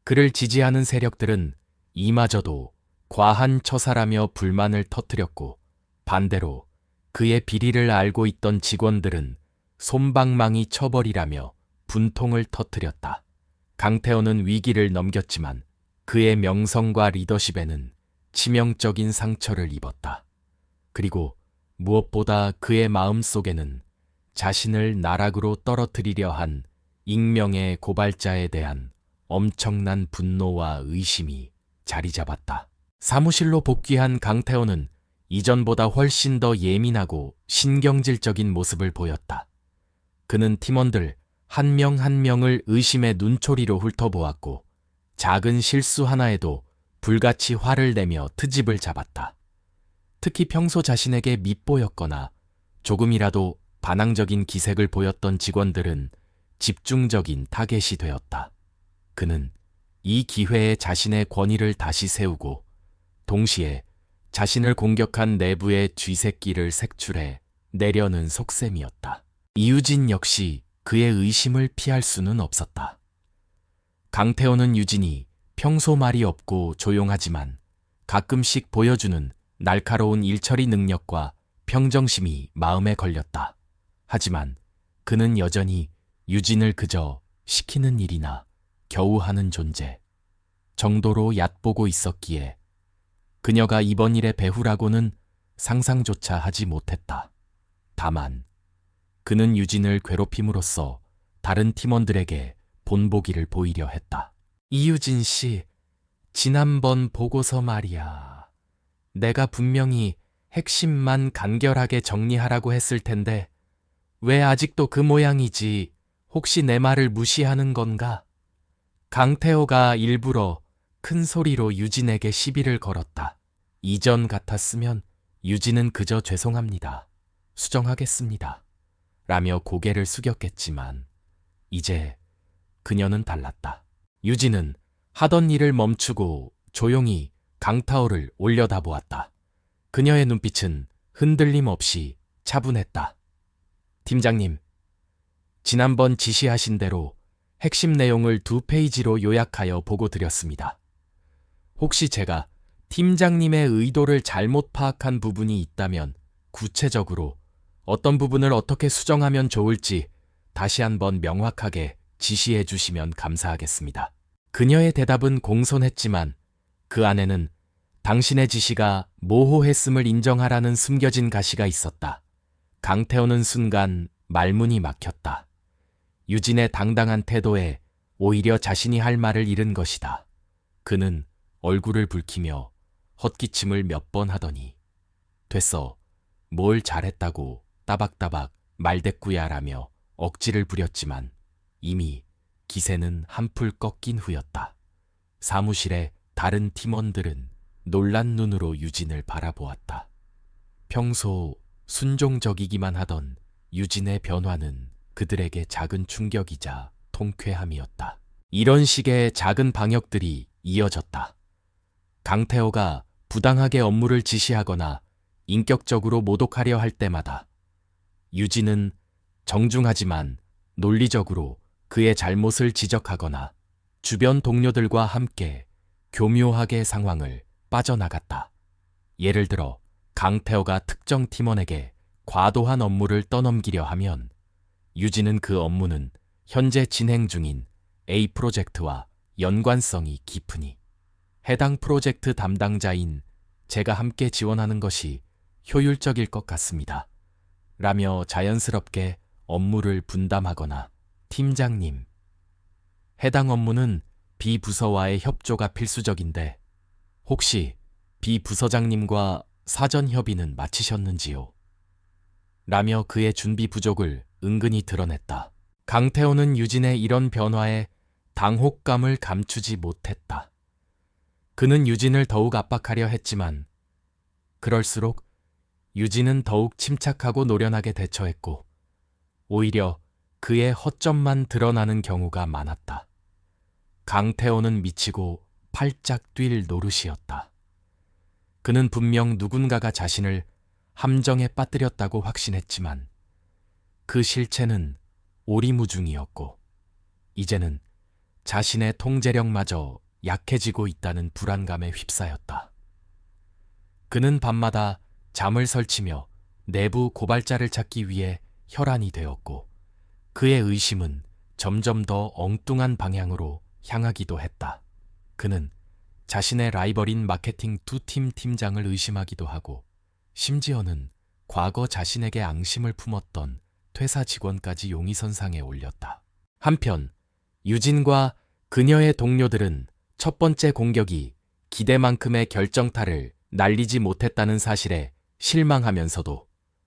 그를 지지하는 세력들은 이마저도 과한 처사라며 불만을 터뜨렸고, 반대로 그의 비리를 알고 있던 직원들은 솜방망이 처벌이라며 분통을 터뜨렸다. 강태호는 위기를 넘겼지만 그의 명성과 리더십에는 치명적인 상처를 입었다. 그리고 무엇보다 그의 마음속에는 자신을 나락으로 떨어뜨리려 한 익명의 고발자에 대한 엄청난 분노와 의심이 자리 잡았다. 사무실로 복귀한 강태호는 이전보다 훨씬 더 예민하고 신경질적인 모습을 보였다. 그는 팀원들 한 명 한 명을 의심의 눈초리로 훑어보았고, 작은 실수 하나에도 불같이 화를 내며 트집을 잡았다. 특히 평소 자신에게 밉보였거나 조금이라도 반항적인 기색을 보였던 직원들은 집중적인 타겟이 되었다. 그는 이 기회에 자신의 권위를 다시 세우고, 동시에 자신을 공격한 내부의 쥐새끼를 색출해 내려는 속셈이었다. 이유진 역시 그의 의심을 피할 수는 없었다. 강태호는 유진이 평소 말이 없고 조용하지만 가끔씩 보여주는 날카로운 일처리 능력과 평정심이 마음에 걸렸다. 하지만 그는 여전히 유진을 그저 시키는 일이나 겨우 하는 존재 정도로 얕보고 있었기에 그녀가 이번 일의 배후라고는 상상조차 하지 못했다. 다만 그는 유진을 괴롭힘으로써 다른 팀원들에게 본보기를 보이려 했다. 이유진 씨, 지난번 보고서 말이야. 내가 분명히 핵심만 간결하게 정리하라고 했을 텐데 왜 아직도 그 모양이지? 혹시 내 말을 무시하는 건가? 강태호가 일부러 큰 소리로 유진에게 시비를 걸었다. 이전 같았으면 유진은 그저 죄송합니다. 수정하겠습니다. 라며 고개를 숙였겠지만 이제 그녀는 달랐다. 유진은 하던 일을 멈추고 조용히 강태호를 올려다보았다. 그녀의 눈빛은 흔들림 없이 차분했다. 팀장님, 지난번 지시하신 대로 핵심 내용을 2페이지로 요약하여 보고 드렸습니다. 혹시 제가 팀장님의 의도를 잘못 파악한 부분이 있다면 구체적으로 어떤 부분을 어떻게 수정하면 좋을지 다시 한번 명확하게 지시해 주시면 감사하겠습니다. 그녀의 대답은 공손했지만 그 안에는 당신의 지시가 모호했음을 인정하라는 숨겨진 가시가 있었다. 강태호는 순간 말문이 막혔다. 유진의 당당한 태도에 오히려 자신이 할 말을 잃은 것이다. 그는 얼굴을 붉히며 헛기침을 몇 번 하더니 됐어, 뭘 잘했다고 따박따박 말대꾸야라며 억지를 부렸지만 이미 기세는 한풀 꺾인 후였다. 사무실의 다른 팀원들은 놀란 눈으로 유진을 바라보았다. 평소 순종적이기만 하던 유진의 변화는 그들에게 작은 충격이자 통쾌함이었다. 이런 식의 작은 방역들이 이어졌다. 강태호가 부당하게 업무를 지시하거나 인격적으로 모독하려 할 때마다 유진은 정중하지만 논리적으로 그의 잘못을 지적하거나 주변 동료들과 함께 교묘하게 상황을 빠져나갔다. 예를 들어 강태호가 특정 팀원에게 과도한 업무를 떠넘기려 하면 유진은 그 업무는 현재 진행 중인 A 프로젝트와 연관성이 깊으니 해당 프로젝트 담당자인 제가 함께 지원하는 것이 효율적일 것 같습니다. 라며 자연스럽게 업무를 분담하거나 팀장님, 해당 업무는 B 부서와의 협조가 필수적인데 혹시 B 부서장님과 사전 협의는 마치셨는지요? 라며 그의 준비 부족을 은근히 드러냈다. 강태호는 유진의 이런 변화에 당혹감을 감추지 못했다. 그는 유진을 더욱 압박하려 했지만 그럴수록 유진은 더욱 침착하고 노련하게 대처했고 오히려 그의 허점만 드러나는 경우가 많았다. 강태호는 미치고 팔짝 뛸 노릇이었다. 그는 분명 누군가가 자신을 함정에 빠뜨렸다고 확신했지만 그 실체는 오리무중이었고 이제는 자신의 통제력마저 약해지고 있다는 불안감에 휩싸였다. 그는 밤마다 잠을 설치며 내부 고발자를 찾기 위해 혈안이 되었고 그의 의심은 점점 더 엉뚱한 방향으로 향하기도 했다. 그는 자신의 라이벌인 마케팅 2팀 팀장을 의심하기도 하고 심지어는 과거 자신에게 앙심을 품었던 퇴사 직원까지 용의선상에 올렸다. 한편 유진과 그녀의 동료들은 첫 번째 공격이 기대만큼의 결정타를 날리지 못했다는 사실에 실망하면서도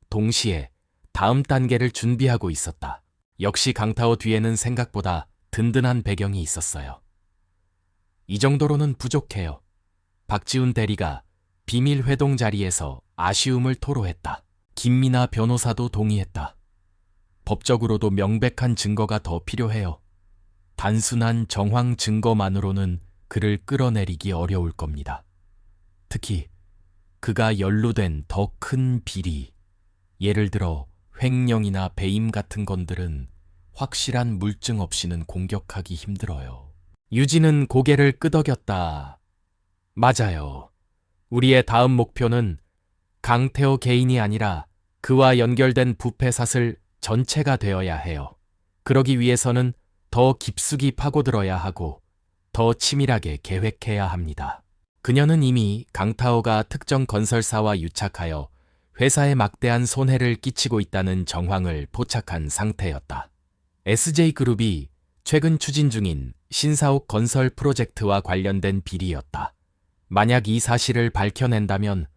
동시에 다음 단계를 준비하고 있었다. 역시 강타오 뒤에는 생각보다 든든한 배경이 있었어요. 이 정도로는 부족해요. 박지훈 대리가 비밀 회동 자리에서 아쉬움을 토로했다. 김미나 변호사도 동의했다. 법적으로도 명백한 증거가 더 필요해요. 단순한 정황 증거만으로는 그를 끌어내리기 어려울 겁니다. 특히 그가 연루된 더 큰 비리, 예를 들어 횡령이나 배임 같은 건들은 확실한 물증 없이는 공격하기 힘들어요. 유진은 고개를 끄덕였다. 맞아요. 우리의 다음 목표는 강태호 개인이 아니라 그와 연결된 부패 사슬 전체가 되어야 해요. 그러기 위해서는 더 깊숙이 파고들어야 하고 더 치밀하게 계획해야 합니다. 그녀는 이미 강타오가 특정 건설사와 유착하여 회사에 막대한 손해를 끼치고 있다는 정황을 포착한 상태였다. SJ그룹이 최근 추진 중인 신사옥 건설 프로젝트와 관련된 비리였다. 만약 이 사실을 밝혀낸다면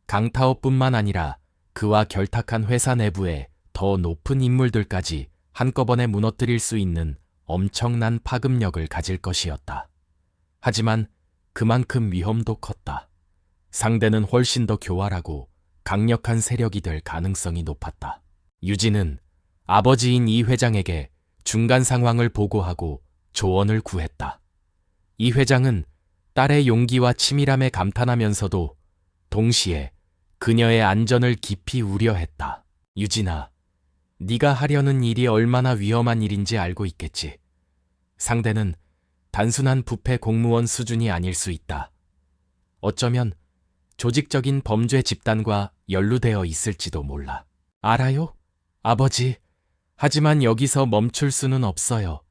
강타오뿐만 아니라 그와 결탁한 회사 내부의 더 높은 인물들까지 한꺼번에 무너뜨릴 수 있는 엄청난 파급력을 가질 것이었다. 하지만 그만큼 위험도 컸다. 상대는 훨씬 더 교활하고 강력한 세력이 될 가능성이 높았다. 유진은 아버지인 이 회장에게 중간 상황을 보고하고 조언을 구했다. 이 회장은 딸의 용기와 치밀함에 감탄하면서도 동시에 그녀의 안전을 깊이 우려했다. 유진아, 네가 하려는 일이 얼마나 위험한 일인지 알고 있겠지. 상대는 단순한 부패 공무원 수준이 아닐 수 있다. 어쩌면 조직적인 범죄 집단과 연루되어 있을지도 몰라. 알아요? 아버지. 하지만 여기서 멈출 수는 없어요.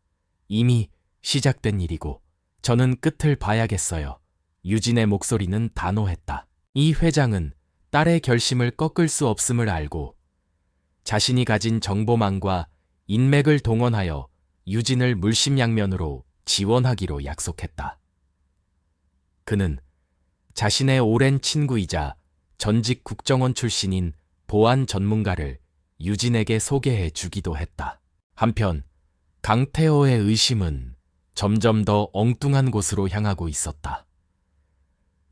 이미 시작된 일이고 저는 끝을 봐야겠어요. 유진의 목소리는 단호했다. 이 회장은 딸의 결심을 꺾을 수 없음을 알고 자신이 가진 정보망과 인맥을 동원하여 유진을 물심양면으로 지원하기로 약속했다. 그는 자신의 오랜 친구이자 전직 국정원 출신인 보안 전문가를 유진에게 소개해 주기도 했다. 한편 강태호의 의심은 점점 더 엉뚱한 곳으로 향하고 있었다.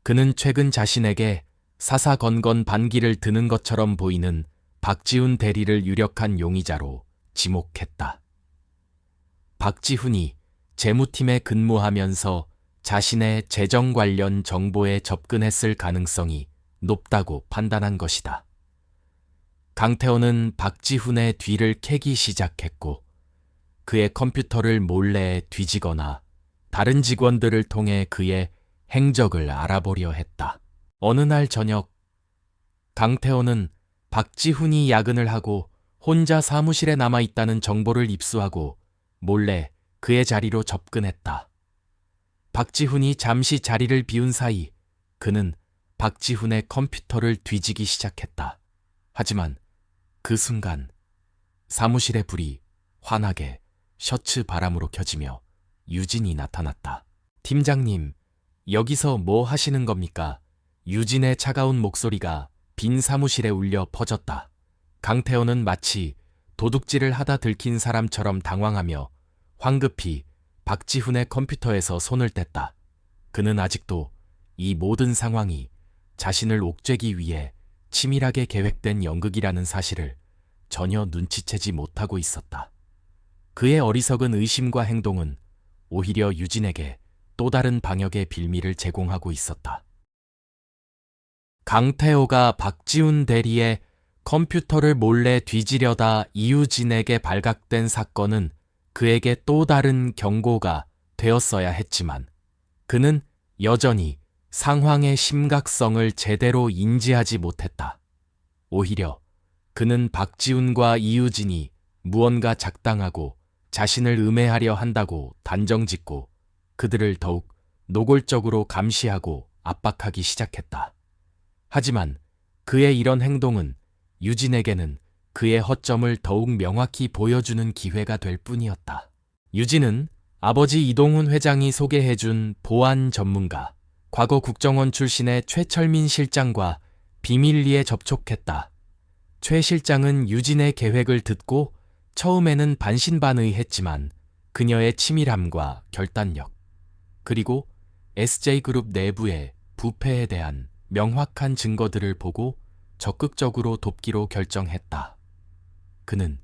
그는 최근 자신에게 사사건건 반기를 드는 것처럼 보이는 박지훈 대리를 유력한 용의자로 지목했다. 박지훈이 재무팀에 근무하면서 자신의 재정 관련 정보에 접근했을 가능성이 높다고 판단한 것이다. 강태호는 박지훈의 뒤를 캐기 시작했고 그의 컴퓨터를 몰래 뒤지거나 다른 직원들을 통해 그의 행적을 알아보려 했다. 어느 날 저녁, 강태호는 박지훈이 야근을 하고 혼자 사무실에 남아있다는 정보를 입수하고 몰래 그의 자리로 접근했다. 박지훈이 잠시 자리를 비운 사이 그는 박지훈의 컴퓨터를 뒤지기 시작했다. 하지만 그 순간 사무실의 불이 환하게 셔츠 바람으로 켜지며 유진이 나타났다. 팀장님, 여기서 뭐 하시는 겁니까? 유진의 차가운 목소리가 빈 사무실에 울려 퍼졌다. 강태호는 마치 도둑질을 하다 들킨 사람처럼 당황하며 황급히 박지훈의 컴퓨터에서 손을 뗐다. 그는 아직도 이 모든 상황이 자신을 옥죄기 위해 치밀하게 계획된 연극이라는 사실을 전혀 눈치채지 못하고 있었다. 그의 어리석은 의심과 행동은 오히려 유진에게 또 다른 방역의 빌미를 제공하고 있었다. 강태호가 박지훈 대리의 컴퓨터를 몰래 뒤지려다 이유진에게 발각된 사건은 그에게 또 다른 경고가 되었어야 했지만 그는 여전히 상황의 심각성을 제대로 인지하지 못했다. 오히려 그는 박지훈과 이유진이 무언가 작당하고 자신을 음해하려 한다고 단정짓고 그들을 더욱 노골적으로 감시하고 압박하기 시작했다. 하지만 그의 이런 행동은 유진에게는 그의 허점을 더욱 명확히 보여주는 기회가 될 뿐이었다. 유진은 아버지 이동훈 회장이 소개해준 보안 전문가, 과거 국정원 출신의 최철민 실장과 비밀리에 접촉했다. 최 실장은 유진의 계획을 듣고 처음에는 반신반의했지만 그녀의 치밀함과 결단력, 그리고 SJ그룹 내부의 부패에 대한 명확한 증거들을 보고 적극적으로 돕기로 결정했다. 그는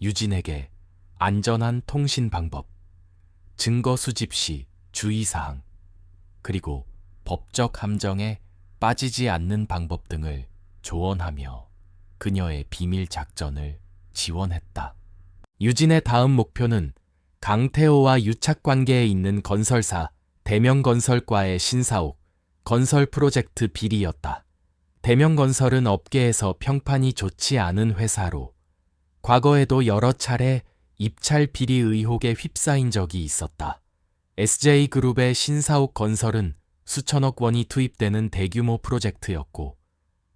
유진에게 안전한 통신 방법, 증거 수집 시 주의사항, 그리고 법적 함정에 빠지지 않는 방법 등을 조언하며 그녀의 비밀 작전을 지원했다. 유진의 다음 목표는 강태호와 유착관계에 있는 건설사 대명건설과의 신사옥 건설 프로젝트 비리였다. 대명건설은 업계에서 평판이 좋지 않은 회사로 과거에도 여러 차례 입찰 비리 의혹에 휩싸인 적이 있었다. SJ그룹의 신사옥 건설은 수천억 원이 투입되는 대규모 프로젝트였고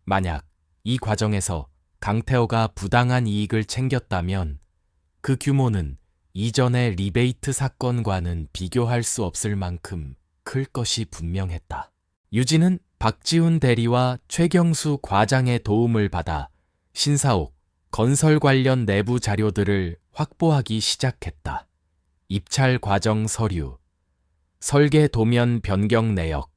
만약 이 과정에서 강태호가 부당한 이익을 챙겼다면 그 규모는 이전의 리베이트 사건과는 비교할 수 없을 만큼 클 것이 분명했다. 유진은 박지훈 대리와 최경수 과장의 도움을 받아 신사옥 건설 관련 내부 자료들을 확보하기 시작했다. 입찰 과정 서류, 설계 도면 변경 내역,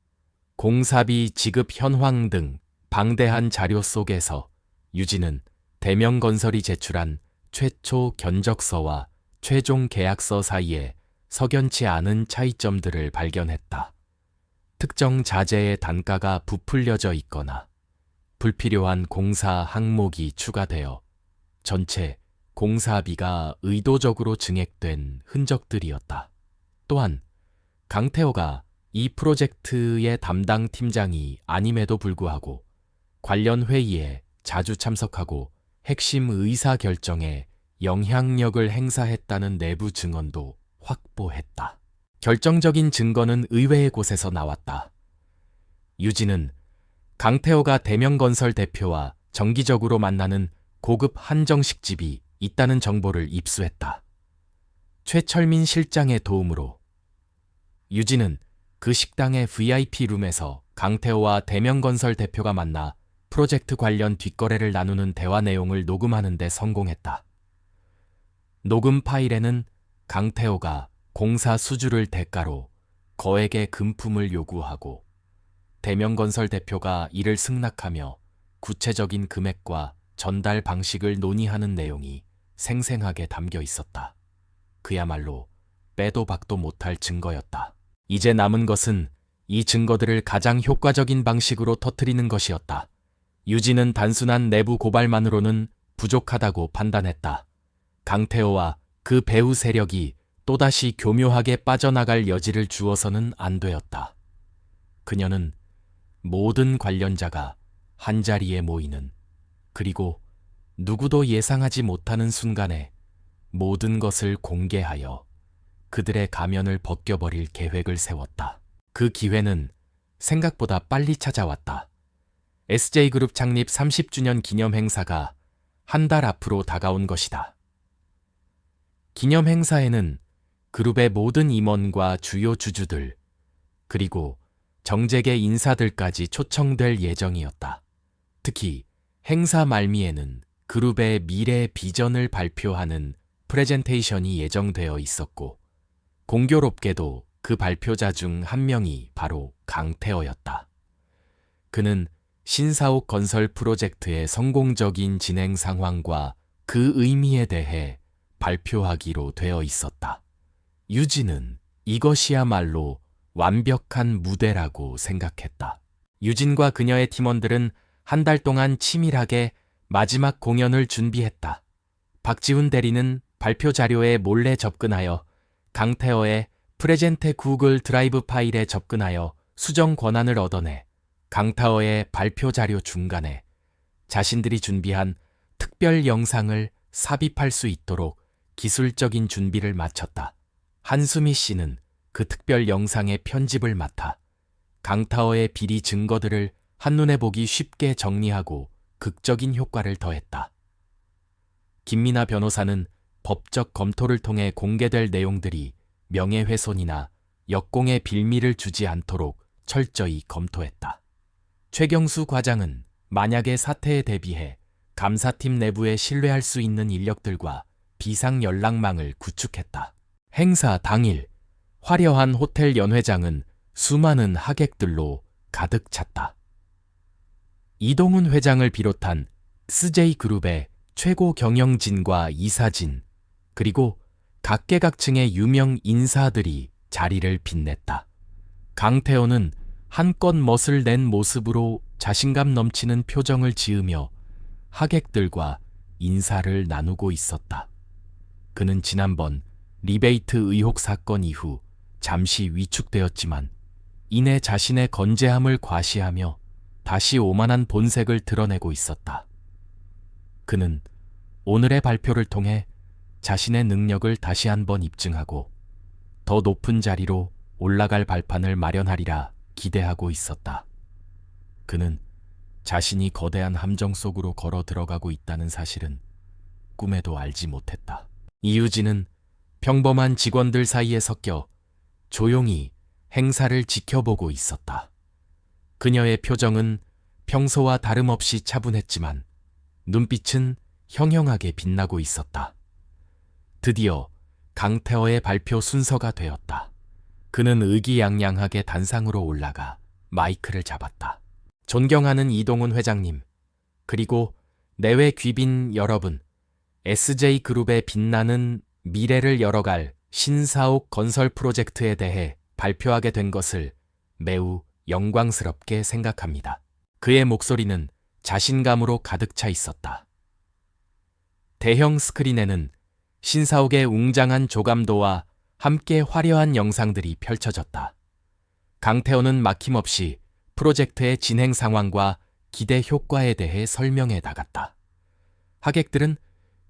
공사비 지급 현황 등 방대한 자료 속에서 유진은 대명건설이 제출한 최초 견적서와 최종 계약서 사이에 석연치 않은 차이점들을 발견했다. 특정 자재의 단가가 부풀려져 있거나 불필요한 공사 항목이 추가되어 전체 공사비가 의도적으로 증액된 흔적들이었다. 또한 강태호가 이 프로젝트의 담당 팀장이 아님에도 불구하고 관련 회의에 자주 참석하고 핵심 의사 결정에 영향력을 행사했다는 내부 증언도 확보했다. 결정적인 증거는 의외의 곳에서 나왔다. 유진은 강태호가 대명건설 대표와 정기적으로 만나는 고급 한정식 집이 있다는 정보를 입수했다. 최철민 실장의 도움으로 유진은 그 식당의 VIP 룸에서 강태호와 대명건설 대표가 만나 프로젝트 관련 뒷거래를 나누는 대화 내용을 녹음하는 데 성공했다. 녹음 파일에는 강태호가 공사 수주를 대가로 거액의 금품을 요구하고 대명건설 대표가 이를 승낙하며 구체적인 금액과 전달 방식을 논의하는 내용이 생생하게 담겨 있었다. 그야말로 빼도 박도 못할 증거였다. 이제 남은 것은 이 증거들을 가장 효과적인 방식으로 터뜨리는 것이었다. 유진은 단순한 내부 고발만으로는 부족하다고 판단했다. 강태호와 그 배후 세력이 또다시 교묘하게 빠져나갈 여지를 주어서는 안 되었다. 그녀는 모든 관련자가 한자리에 모이는, 그리고 누구도 예상하지 못하는 순간에 모든 것을 공개하여 그들의 가면을 벗겨버릴 계획을 세웠다. 그 기회는 생각보다 빨리 찾아왔다. SJ그룹 창립 30주년 기념 행사가 한 달 앞으로 다가온 것이다. 기념 행사에는 그룹의 모든 임원과 주요 주주들, 그리고 정재계 인사들까지 초청될 예정이었다. 특히 행사 말미에는 그룹의 미래 비전을 발표하는 프레젠테이션이 예정되어 있었고, 공교롭게도 그 발표자 중 한 명이 바로 강태호였다. 그는 신사옥 건설 프로젝트의 성공적인 진행 상황과 그 의미에 대해 발표하기로 되어 있었다. 유진은 이것이야말로 완벽한 무대라고 생각했다. 유진과 그녀의 팀원들은 한 달 동안 치밀하게 마지막 공연을 준비했다. 박지훈 대리는 발표 자료에 몰래 접근하여 강태호의 프레젠테 구글 드라이브 파일에 접근하여 수정 권한을 얻어내 강태호의 발표 자료 중간에 자신들이 준비한 특별 영상을 삽입할 수 있도록 기술적인 준비를 마쳤다. 한수미 씨는 그 특별 영상의 편집을 맡아 강태호의 비리 증거들을 한눈에 보기 쉽게 정리하고 극적인 효과를 더했다. 김민아 변호사는 법적 검토를 통해 공개될 내용들이 명예훼손이나 역공의 빌미를 주지 않도록 철저히 검토했다. 최경수 과장은 만약의 사태에 대비해 감사팀 내부에 신뢰할 수 있는 인력들과 비상 연락망을 구축했다. 행사 당일 화려한 호텔 연회장은 수많은 하객들로 가득 찼다. 이동훈 회장을 비롯한 SJ그룹의 최고 경영진과 이사진, 그리고 각계각층의 유명 인사들이 자리를 빛냈다. 강태호는 한껏 멋을 낸 모습으로 자신감 넘치는 표정을 지으며 하객들과 인사를 나누고 있었다. 그는 지난번 리베이트 의혹 사건 이후 잠시 위축되었지만 이내 자신의 건재함을 과시하며 다시 오만한 본색을 드러내고 있었다. 그는 오늘의 발표를 통해 자신의 능력을 다시 한번 입증하고 더 높은 자리로 올라갈 발판을 마련하리라 기대하고 있었다. 그는 자신이 거대한 함정 속으로 걸어 들어가고 있다는 사실은 꿈에도 알지 못했다. 이유진은 평범한 직원들 사이에 섞여 조용히 행사를 지켜보고 있었다. 그녀의 표정은 평소와 다름없이 차분했지만 눈빛은 형형하게 빛나고 있었다. 드디어 강태호의 발표 순서가 되었다. 그는 의기양양하게 단상으로 올라가 마이크를 잡았다. 존경하는 이동훈 회장님, 그리고 내외 귀빈 여러분, SJ그룹의 빛나는 미래를 열어갈 신사옥 건설 프로젝트에 대해 발표하게 된 것을 매우 영광스럽게 생각합니다. 그의 목소리는 자신감으로 가득 차 있었다. 대형 스크린에는 신사옥의 웅장한 조감도와 함께 화려한 영상들이 펼쳐졌다. 강태호는 막힘없이 프로젝트의 진행 상황과 기대 효과에 대해 설명해 나갔다. 하객들은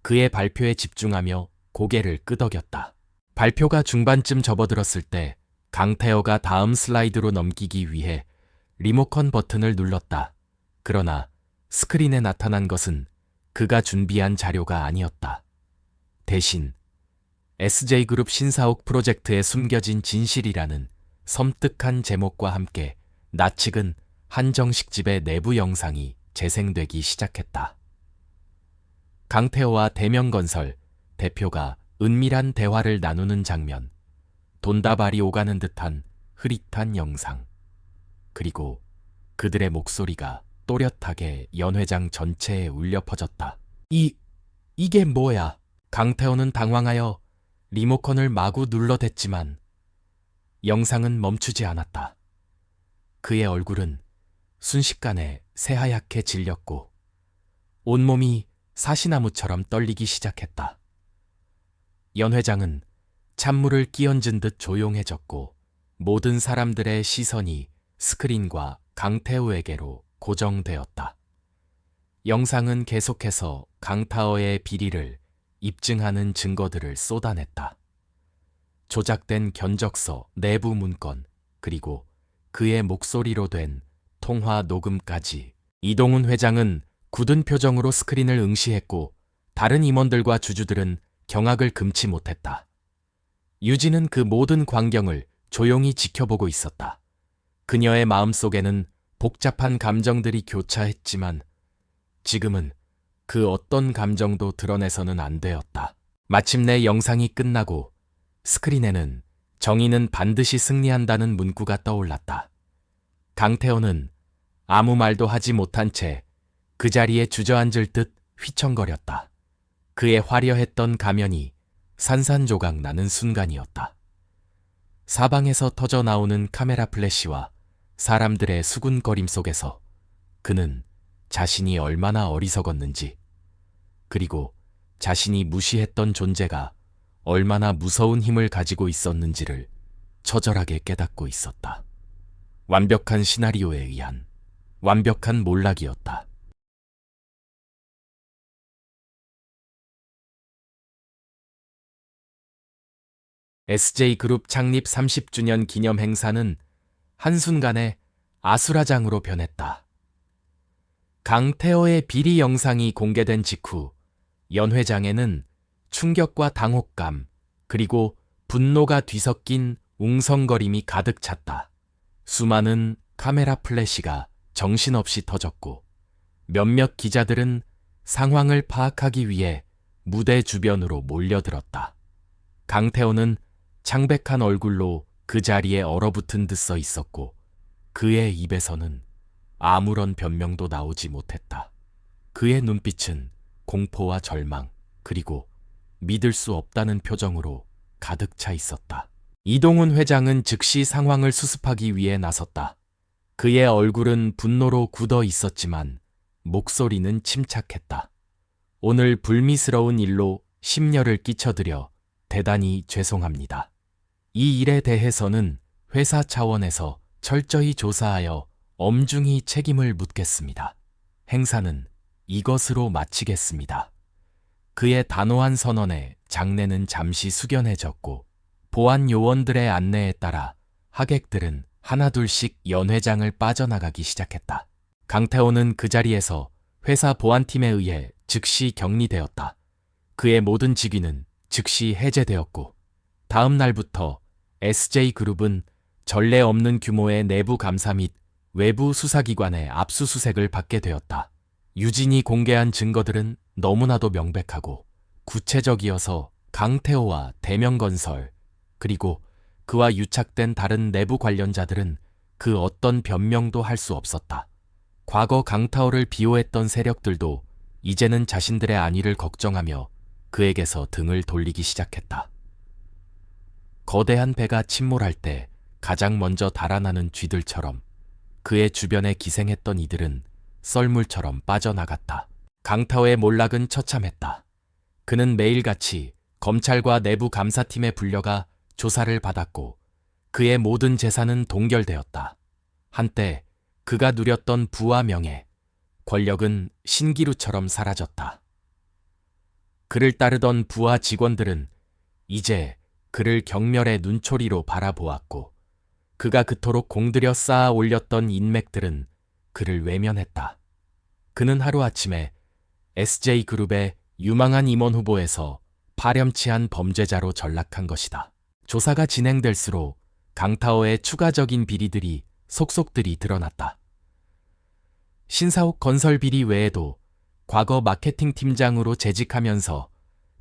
그의 발표에 집중하며 고개를 끄덕였다. 발표가 중반쯤 접어들었을 때 강태호가 다음 슬라이드로 넘기기 위해 리모컨 버튼을 눌렀다. 그러나 스크린에 나타난 것은 그가 준비한 자료가 아니었다. 대신 SJ그룹 신사옥 프로젝트에 숨겨진 진실이라는 섬뜩한 제목과 함께 낯익은 한정식집의 내부 영상이 재생되기 시작했다. 강태호와 대명건설 대표가 은밀한 대화를 나누는 장면, 돈다발이 오가는 듯한 흐릿한 영상, 그리고 그들의 목소리가 또렷하게 연회장 전체에 울려 퍼졌다. 이게 뭐야? 강태호는 당황하여 리모컨을 마구 눌러댔지만 영상은 멈추지 않았다. 그의 얼굴은 순식간에 새하얗게 질렸고 온몸이 사시나무처럼 떨리기 시작했다. 연 회장은 찬물을 끼얹은 듯 조용해졌고 모든 사람들의 시선이 스크린과 강태호에게로 고정되었다. 영상은 계속해서 강태호의 비리를 입증하는 증거들을 쏟아냈다. 조작된 견적서, 내부 문건, 그리고 그의 목소리로 된 통화 녹음까지. 이동훈 회장은 굳은 표정으로 스크린을 응시했고 다른 임원들과 주주들은 경악을 금치 못했다. 유진은 그 모든 광경을 조용히 지켜보고 있었다. 그녀의 마음속에는 복잡한 감정들이 교차했지만 지금은 그 어떤 감정도 드러내서는 안 되었다. 마침내 영상이 끝나고 스크린에는 정의는 반드시 승리한다는 문구가 떠올랐다. 강태호는 아무 말도 하지 못한 채 그 자리에 주저앉을 듯 휘청거렸다. 그의 화려했던 가면이 산산조각 나는 순간이었다. 사방에서 터져 나오는 카메라 플래시와 사람들의 수군거림 속에서 그는 자신이 얼마나 어리석었는지, 그리고 자신이 무시했던 존재가 얼마나 무서운 힘을 가지고 있었는지를 처절하게 깨닫고 있었다. 완벽한 시나리오에 의한 완벽한 몰락이었다. SJ그룹 창립 30주년 기념 행사는 한순간에 아수라장으로 변했다. 강태호의 비리 영상이 공개된 직후 연 회장에는 충격과 당혹감, 그리고 분노가 뒤섞인 웅성거림이 가득 찼다. 수많은 카메라 플래시가 정신없이 터졌고 몇몇 기자들은 상황을 파악하기 위해 무대 주변으로 몰려들었다. 강태호는 창백한 얼굴로 그 자리에 얼어붙은 듯 서 있었고 그의 입에서는 아무런 변명도 나오지 못했다. 그의 눈빛은 공포와 절망, 그리고 믿을 수 없다는 표정으로 가득 차 있었다. 이동훈 회장은 즉시 상황을 수습하기 위해 나섰다. 그의 얼굴은 분노로 굳어 있었지만 목소리는 침착했다. 오늘 불미스러운 일로 심려를 끼쳐드려 대단히 죄송합니다. 이 일에 대해서는 회사 차원에서 철저히 조사하여 엄중히 책임을 묻겠습니다. 행사는 이것으로 마치겠습니다. 그의 단호한 선언에 장내는 잠시 숙연해졌고 보안 요원들의 안내에 따라 하객들은 하나둘씩 연 회장을 빠져나가기 시작했다. 강태호는 그 자리에서 회사 보안팀에 의해 즉시 격리되었다. 그의 모든 직위는 즉시 해제되었고 다음 날부터 SJ그룹은 전례 없는 규모의 내부 감사 및 외부 수사기관의 압수수색을 받게 되었다. 유진이 공개한 증거들은 너무나도 명백하고 구체적이어서 강태호와 대명건설, 그리고 그와 유착된 다른 내부 관련자들은 그 어떤 변명도 할 수 없었다. 과거 강태호를 비호했던 세력들도 이제는 자신들의 안위를 걱정하며 그에게서 등을 돌리기 시작했다. 거대한 배가 침몰할 때 가장 먼저 달아나는 쥐들처럼 그의 주변에 기생했던 이들은 썰물처럼 빠져나갔다. 강태호의 몰락은 처참했다. 그는 매일같이 검찰과 내부 감사팀에 불려가 조사를 받았고 그의 모든 재산은 동결되었다. 한때 그가 누렸던 부와 명예, 권력은 신기루처럼 사라졌다. 그를 따르던 부하 직원들은 이제 그를 경멸의 눈초리로 바라보았고 그가 그토록 공들여 쌓아 올렸던 인맥들은 그를 외면했다. 그는 하루아침에 SJ그룹의 유망한 임원 후보에서 파렴치한 범죄자로 전락한 것이다. 조사가 진행될수록 강태호의 추가적인 비리들이 속속들이 드러났다. 신사옥 건설 비리 외에도 과거 마케팅 팀장으로 재직하면서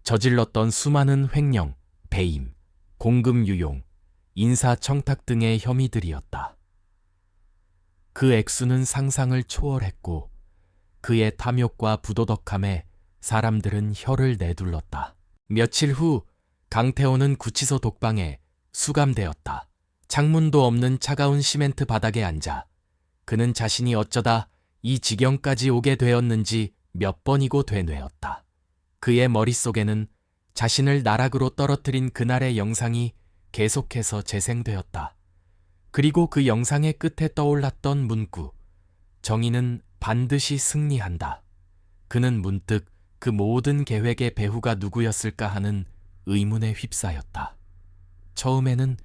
저질렀던 수많은 횡령, 배임, 공금 유용, 인사 청탁 등의 혐의들이었다. 그 액수는 상상을 초월했고 그의 탐욕과 부도덕함에 사람들은 혀를 내둘렀다. 며칠 후 강태호는 구치소 독방에 수감되었다. 창문도 없는 차가운 시멘트 바닥에 앉아 그는 자신이 어쩌다 이 지경까지 오게 되었는지 몇 번이고 되뇌었다. 그의 머릿속에는 자신을 나락으로 떨어뜨린 그날의 영상이 계속해서 재생되었다. 그리고 그 영상의 끝에 떠올랐던 문구, 정의는 반드시 승리한다. 그는 문득 그 모든 계획의 배후가 누구였을까 하는 의문에 휩싸였다. 처음에는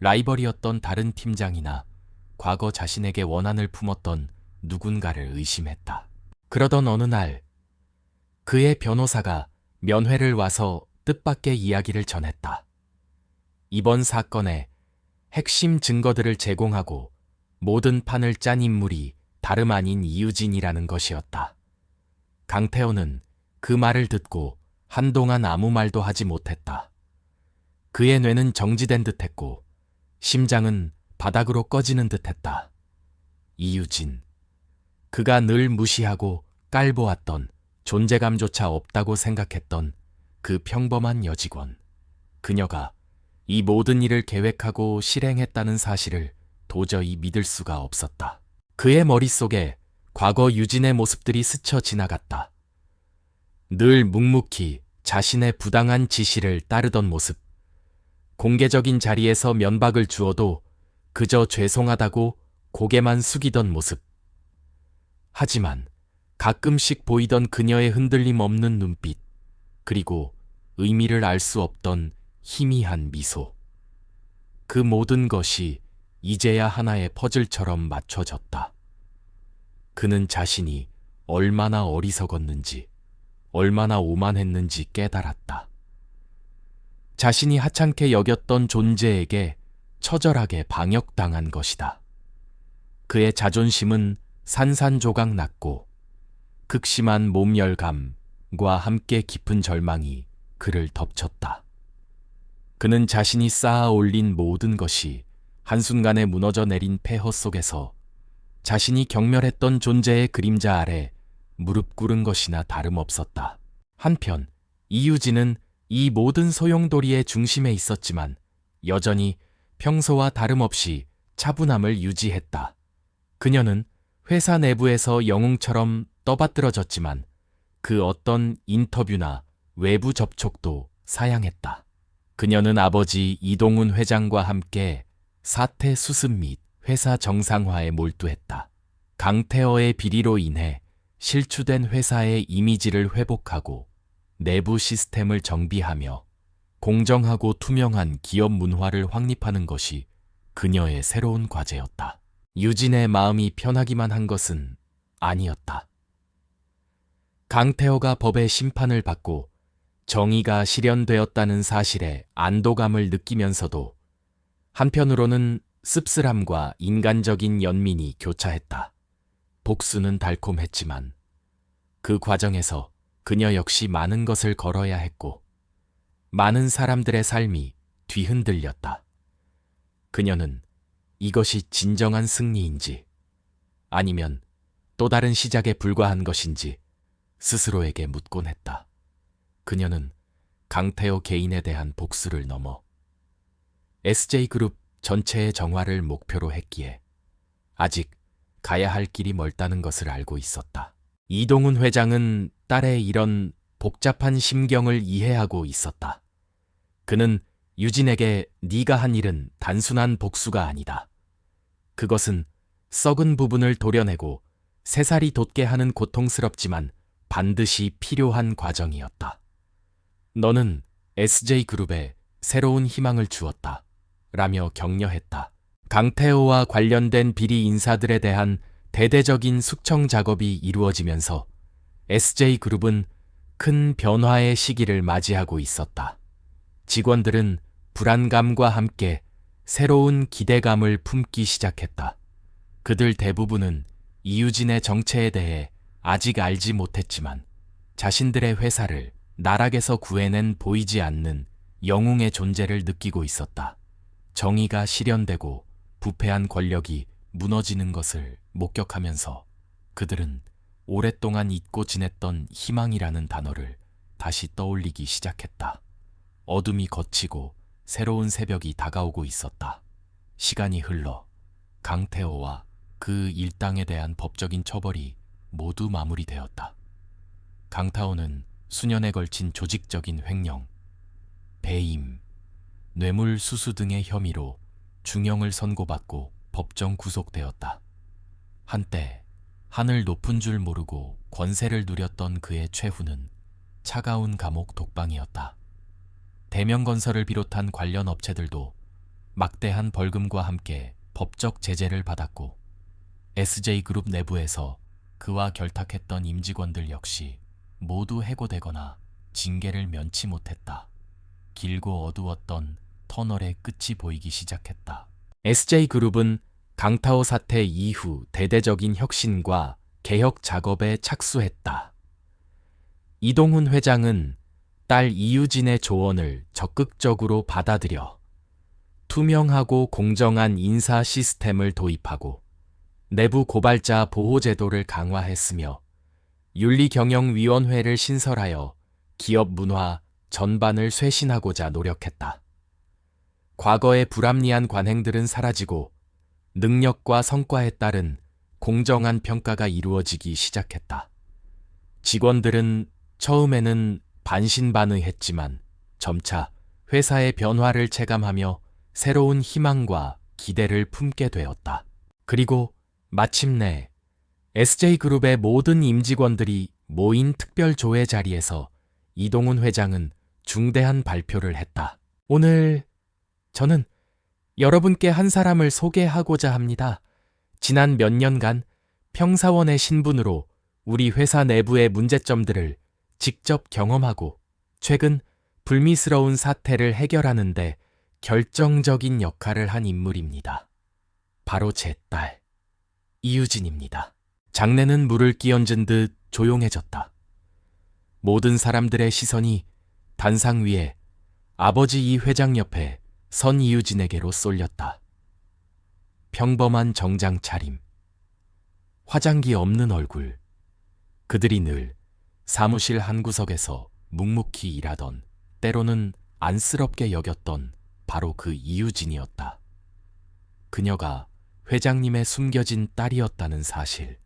라이벌이었던 다른 팀장이나 과거 자신에게 원한을 품었던 누군가를 의심했다. 그러던 어느 날 그의 변호사가 면회를 와서 뜻밖의 이야기를 전했다. 이번 사건의 핵심 증거들을 제공하고 모든 판을 짠 인물이 다름 아닌 이유진이라는 것이었다. 강태호는 그 말을 듣고 한동안 아무 말도 하지 못했다. 그의 뇌는 정지된 듯했고 심장은 바닥으로 꺼지는 듯했다. 이유진. 그가 늘 무시하고 깔보았던, 존재감조차 없다고 생각했던 그 평범한 여직원. 그녀가 이 모든 일을 계획하고 실행했다는 사실을 도저히 믿을 수가 없었다. 그의 머릿속에 과거 유진의 모습들이 스쳐 지나갔다. 늘 묵묵히 자신의 부당한 지시를 따르던 모습. 공개적인 자리에서 면박을 주어도 그저 죄송하다고 고개만 숙이던 모습. 하지만 가끔씩 보이던 그녀의 흔들림 없는 눈빛, 그리고 의미를 알 수 없던 희미한 미소. 그 모든 것이 이제야 하나의 퍼즐처럼 맞춰졌다. 그는 자신이 얼마나 어리석었는지, 얼마나 오만했는지 깨달았다. 자신이 하찮게 여겼던 존재에게 처절하게 방역당한 것이다. 그의 자존심은 산산조각 났고 극심한 몸열감과 함께 깊은 절망이 그를 덮쳤다. 그는 자신이 쌓아 올린 모든 것이 한순간에 무너져 내린 폐허 속에서 자신이 경멸했던 존재의 그림자 아래 무릎 꿇은 것이나 다름없었다. 한편 이유진은 이 모든 소용돌이의 중심에 있었지만 여전히 평소와 다름없이 차분함을 유지했다. 그녀는 회사 내부에서 영웅처럼 떠받들어졌지만 그 어떤 인터뷰나 외부 접촉도 사양했다. 그녀는 아버지 이동훈 회장과 함께 사태 수습 및 회사 정상화에 몰두했다. 강태허의 비리로 인해 실추된 회사의 이미지를 회복하고 내부 시스템을 정비하며 공정하고 투명한 기업 문화를 확립하는 것이 그녀의 새로운 과제였다. 유진의 마음이 편하기만 한 것은 아니었다. 강태허가 법의 심판을 받고 정의가 실현되었다는 사실에 안도감을 느끼면서도 한편으로는 씁쓸함과 인간적인 연민이 교차했다. 복수는 달콤했지만 그 과정에서 그녀 역시 많은 것을 걸어야 했고 많은 사람들의 삶이 뒤흔들렸다. 그녀는 이것이 진정한 승리인지 아니면 또 다른 시작에 불과한 것인지 스스로에게 묻곤 했다. 그녀는 강태호 개인에 대한 복수를 넘어 SJ그룹 전체의 정화를 목표로 했기에 아직 가야 할 길이 멀다는 것을 알고 있었다. 이동훈 회장은 딸의 이런 복잡한 심경을 이해하고 있었다. 그는 유진에게 네가 한 일은 단순한 복수가 아니다. 그것은 썩은 부분을 도려내고 새살이 돋게 하는 고통스럽지만 반드시 필요한 과정이었다. 너는 SJ그룹에 새로운 희망을 주었다. 라며 격려했다. 강태호와 관련된 비리 인사들에 대한 대대적인 숙청 작업이 이루어지면서 SJ그룹은 큰 변화의 시기를 맞이하고 있었다. 직원들은 불안감과 함께 새로운 기대감을 품기 시작했다. 그들 대부분은 이유진의 정체에 대해 아직 알지 못했지만 자신들의 회사를 나락에서 구해낸 보이지 않는 영웅의 존재를 느끼고 있었다. 정의가 실현되고 부패한 권력이 무너지는 것을 목격하면서 그들은 오랫동안 잊고 지냈던 희망이라는 단어를 다시 떠올리기 시작했다. 어둠이 걷히고 새로운 새벽이 다가오고 있었다. 시간이 흘러 강태호와 그 일당에 대한 법적인 처벌이 모두 마무리되었다. 강태호는 수년에 걸친 조직적인 횡령, 배임, 뇌물수수 등의 혐의로 중형을 선고받고 법정 구속되었다. 한때 하늘 높은 줄 모르고 권세를 누렸던 그의 최후는 차가운 감옥 독방이었다. 대명건설을 비롯한 관련 업체들도 막대한 벌금과 함께 법적 제재를 받았고 SJ그룹 내부에서 그와 결탁했던 임직원들 역시 모두 해고되거나 징계를 면치 못했다. 길고 어두웠던 터널의 끝이 보이기 시작했다. SJ그룹은 강타오 사태 이후 대대적인 혁신과 개혁 작업에 착수했다. 이동훈 회장은 딸 이유진의 조언을 적극적으로 받아들여 투명하고 공정한 인사 시스템을 도입하고 내부 고발자 보호 제도를 강화했으며 윤리경영위원회를 신설하여 기업 문화 전반을 쇄신하고자 노력했다. 과거의 불합리한 관행들은 사라지고 능력과 성과에 따른 공정한 평가가 이루어지기 시작했다. 직원들은 처음에는 반신반의했지만 점차 회사의 변화를 체감하며 새로운 희망과 기대를 품게 되었다. 그리고 마침내 SJ그룹의 모든 임직원들이 모인 특별조회 자리에서 이동훈 회장은 중대한 발표를 했다. 오늘 저는 여러분께 한 사람을 소개하고자 합니다. 지난 몇 년간 평사원의 신분으로 우리 회사 내부의 문제점들을 직접 경험하고 최근 불미스러운 사태를 해결하는 데 결정적인 역할을 한 인물입니다. 바로 제 딸, 이유진입니다. 장내는 물을 끼얹은 듯 조용해졌다. 모든 사람들의 시선이 단상 위에 아버지 이 회장 옆에 선 이유진에게로 쏠렸다. 평범한 정장 차림, 화장기 없는 얼굴, 그들이 늘 사무실 한 구석에서 묵묵히 일하던, 때로는 안쓰럽게 여겼던 바로 그 이유진이었다. 그녀가 회장님의 숨겨진 딸이었다는 사실,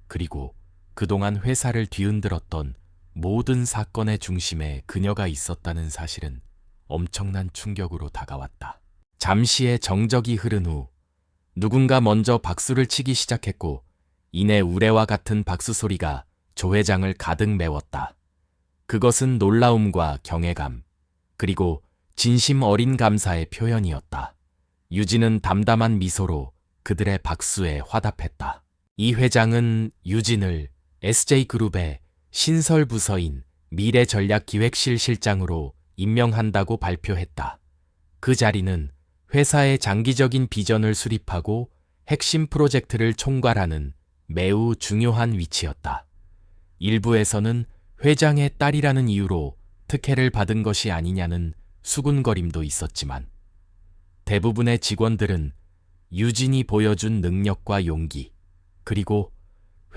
그리고 그동안 회사를 뒤흔들었던 모든 사건의 중심에 그녀가 있었다는 사실은 엄청난 충격으로 다가왔다. 잠시의 정적이 흐른 후 누군가 먼저 박수를 치기 시작했고 이내 우레와 같은 박수 소리가 조 회장을 가득 메웠다. 그것은 놀라움과 경외감, 그리고 진심 어린 감사의 표현이었다. 유진은 담담한 미소로 그들의 박수에 화답했다. 이 회장은 유진을 SJ그룹의 신설부서인 미래전략기획실 실장으로 임명한다고 발표했다. 그 자리는 회사의 장기적인 비전을 수립하고 핵심 프로젝트를 총괄하는 매우 중요한 위치였다. 일부에서는 회장의 딸이라는 이유로 특혜를 받은 것이 아니냐는 수군거림도 있었지만 대부분의 직원들은 유진이 보여준 능력과 용기, 그리고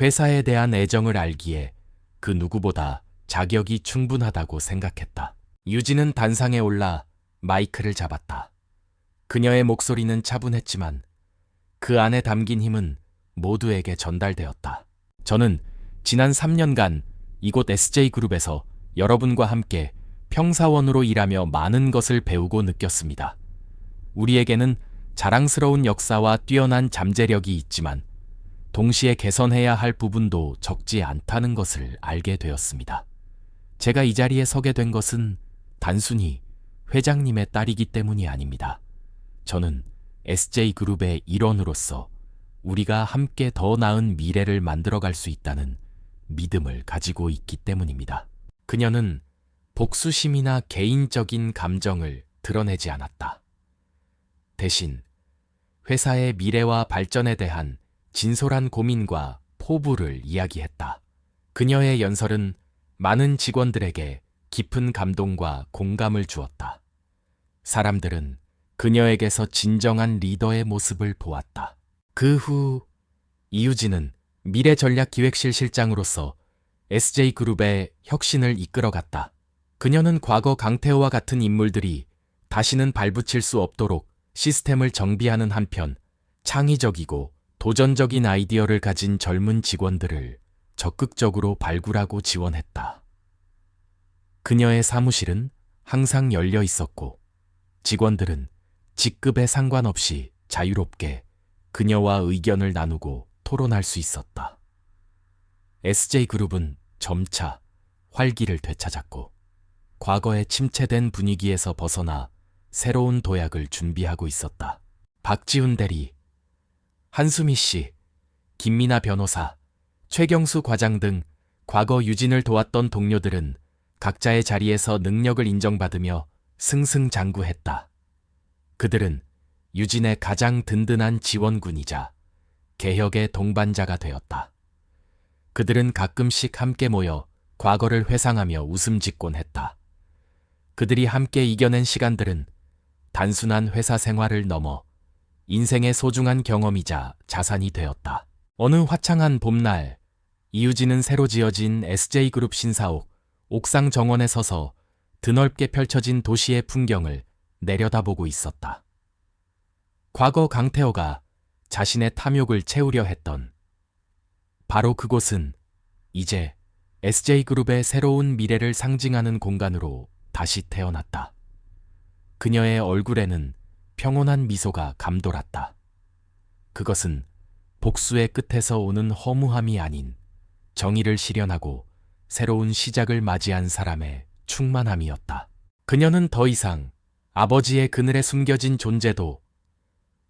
회사에 대한 애정을 알기에 그 누구보다 자격이 충분하다고 생각했다. 유진은 단상에 올라 마이크를 잡았다. 그녀의 목소리는 차분했지만 그 안에 담긴 힘은 모두에게 전달되었다. 저는 지난 3년간 이곳 SJ그룹에서 여러분과 함께 평사원으로 일하며 많은 것을 배우고 느꼈습니다. 우리에게는 자랑스러운 역사와 뛰어난 잠재력이 있지만 동시에 개선해야 할 부분도 적지 않다는 것을 알게 되었습니다. 제가 이 자리에 서게 된 것은 단순히 회장님의 딸이기 때문이 아닙니다. 저는 SJ그룹의 일원으로서 우리가 함께 더 나은 미래를 만들어갈 수 있다는 믿음을 가지고 있기 때문입니다. 그녀는 복수심이나 개인적인 감정을 드러내지 않았다. 대신 회사의 미래와 발전에 대한 진솔한 고민과 포부를 이야기했다. 그녀의 연설은 많은 직원들에게 깊은 감동과 공감을 주었다. 사람들은 그녀에게서 진정한 리더의 모습을 보았다. 그 후 이유진은 미래전략기획실 실장으로서 SJ그룹의 혁신을 이끌어갔다. 그녀는 과거 강태호와 같은 인물들이 다시는 발붙일 수 없도록 시스템을 정비하는 한편 창의적이고 도전적인 아이디어를 가진 젊은 직원들을 적극적으로 발굴하고 지원했다. 그녀의 사무실은 항상 열려 있었고 직원들은 직급에 상관없이 자유롭게 그녀와 의견을 나누고 토론할 수 있었다. SJ그룹은 점차 활기를 되찾았고 과거의 침체된 분위기에서 벗어나 새로운 도약을 준비하고 있었다. 박지훈 대리, 한수미 씨, 김미나 변호사, 최경수 과장 등 과거 유진을 도왔던 동료들은 각자의 자리에서 능력을 인정받으며 승승장구했다. 그들은 유진의 가장 든든한 지원군이자 개혁의 동반자가 되었다. 그들은 가끔씩 함께 모여 과거를 회상하며 웃음 짓곤 했다. 그들이 함께 이겨낸 시간들은 단순한 회사 생활을 넘어 인생의 소중한 경험이자 자산이 되었다. 어느 화창한 봄날, 이유진은 새로 지어진 SJ그룹 신사옥 옥상 정원에 서서 드넓게 펼쳐진 도시의 풍경을 내려다보고 있었다. 과거 강태호가 자신의 탐욕을 채우려 했던 바로 그곳은 이제 SJ그룹의 새로운 미래를 상징하는 공간으로 다시 태어났다. 그녀의 얼굴에는 평온한 미소가 감돌았다. 그것은 복수의 끝에서 오는 허무함이 아닌 정의를 실현하고 새로운 시작을 맞이한 사람의 충만함이었다. 그녀는 더 이상 아버지의 그늘에 숨겨진 존재도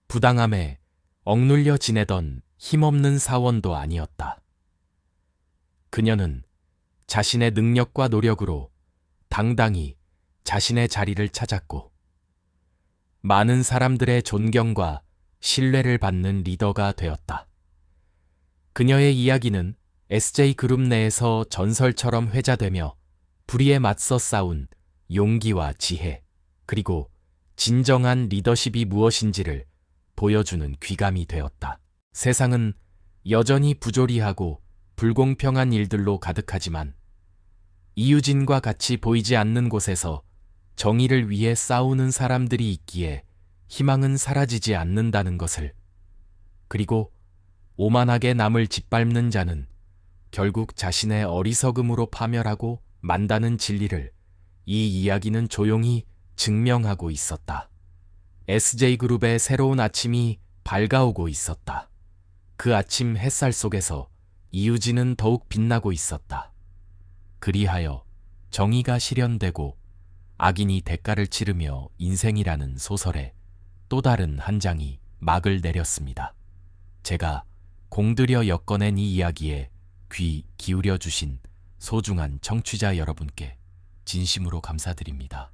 부당함에 억눌려 지내던 힘없는 사원도 아니었다. 그녀는 자신의 능력과 노력으로 당당히 자신의 자리를 찾았고 많은 사람들의 존경과 신뢰를 받는 리더가 되었다. 그녀의 이야기는 SJ그룹 내에서 전설처럼 회자되며 불의에 맞서 싸운 용기와 지혜, 그리고 진정한 리더십이 무엇인지를 보여주는 귀감이 되었다. 세상은 여전히 부조리하고 불공평한 일들로 가득하지만 이유진과 같이 보이지 않는 곳에서 정의를 위해 싸우는 사람들이 있기에 희망은 사라지지 않는다는 것을, 그리고 오만하게 남을 짓밟는 자는 결국 자신의 어리석음으로 파멸하고 만다는 진리를 이 이야기는 조용히 증명하고 있었다. SJ그룹의 새로운 아침이 밝아오고 있었다. 그 아침 햇살 속에서 이유진은 더욱 빛나고 있었다. 그리하여 정의가 실현되고 악인이 대가를 치르며 인생이라는 소설의 또 다른 한 장이 막을 내렸습니다. 제가 공들여 엮어낸 이 이야기에 귀 기울여 주신 소중한 청취자 여러분께 진심으로 감사드립니다.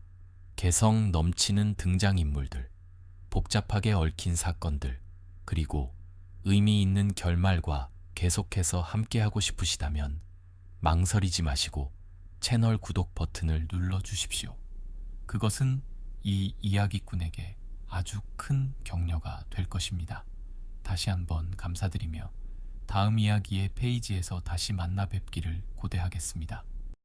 개성 넘치는 등장인물들, 복잡하게 얽힌 사건들, 그리고 의미 있는 결말과 계속해서 함께하고 싶으시다면 망설이지 마시고 채널 구독 버튼을 눌러주십시오. 그것은 이 이야기꾼에게 아주 큰 격려가 될 것입니다. 다시 한번 감사드리며 다음 이야기의 페이지에서 다시 만나 뵙기를 고대하겠습니다.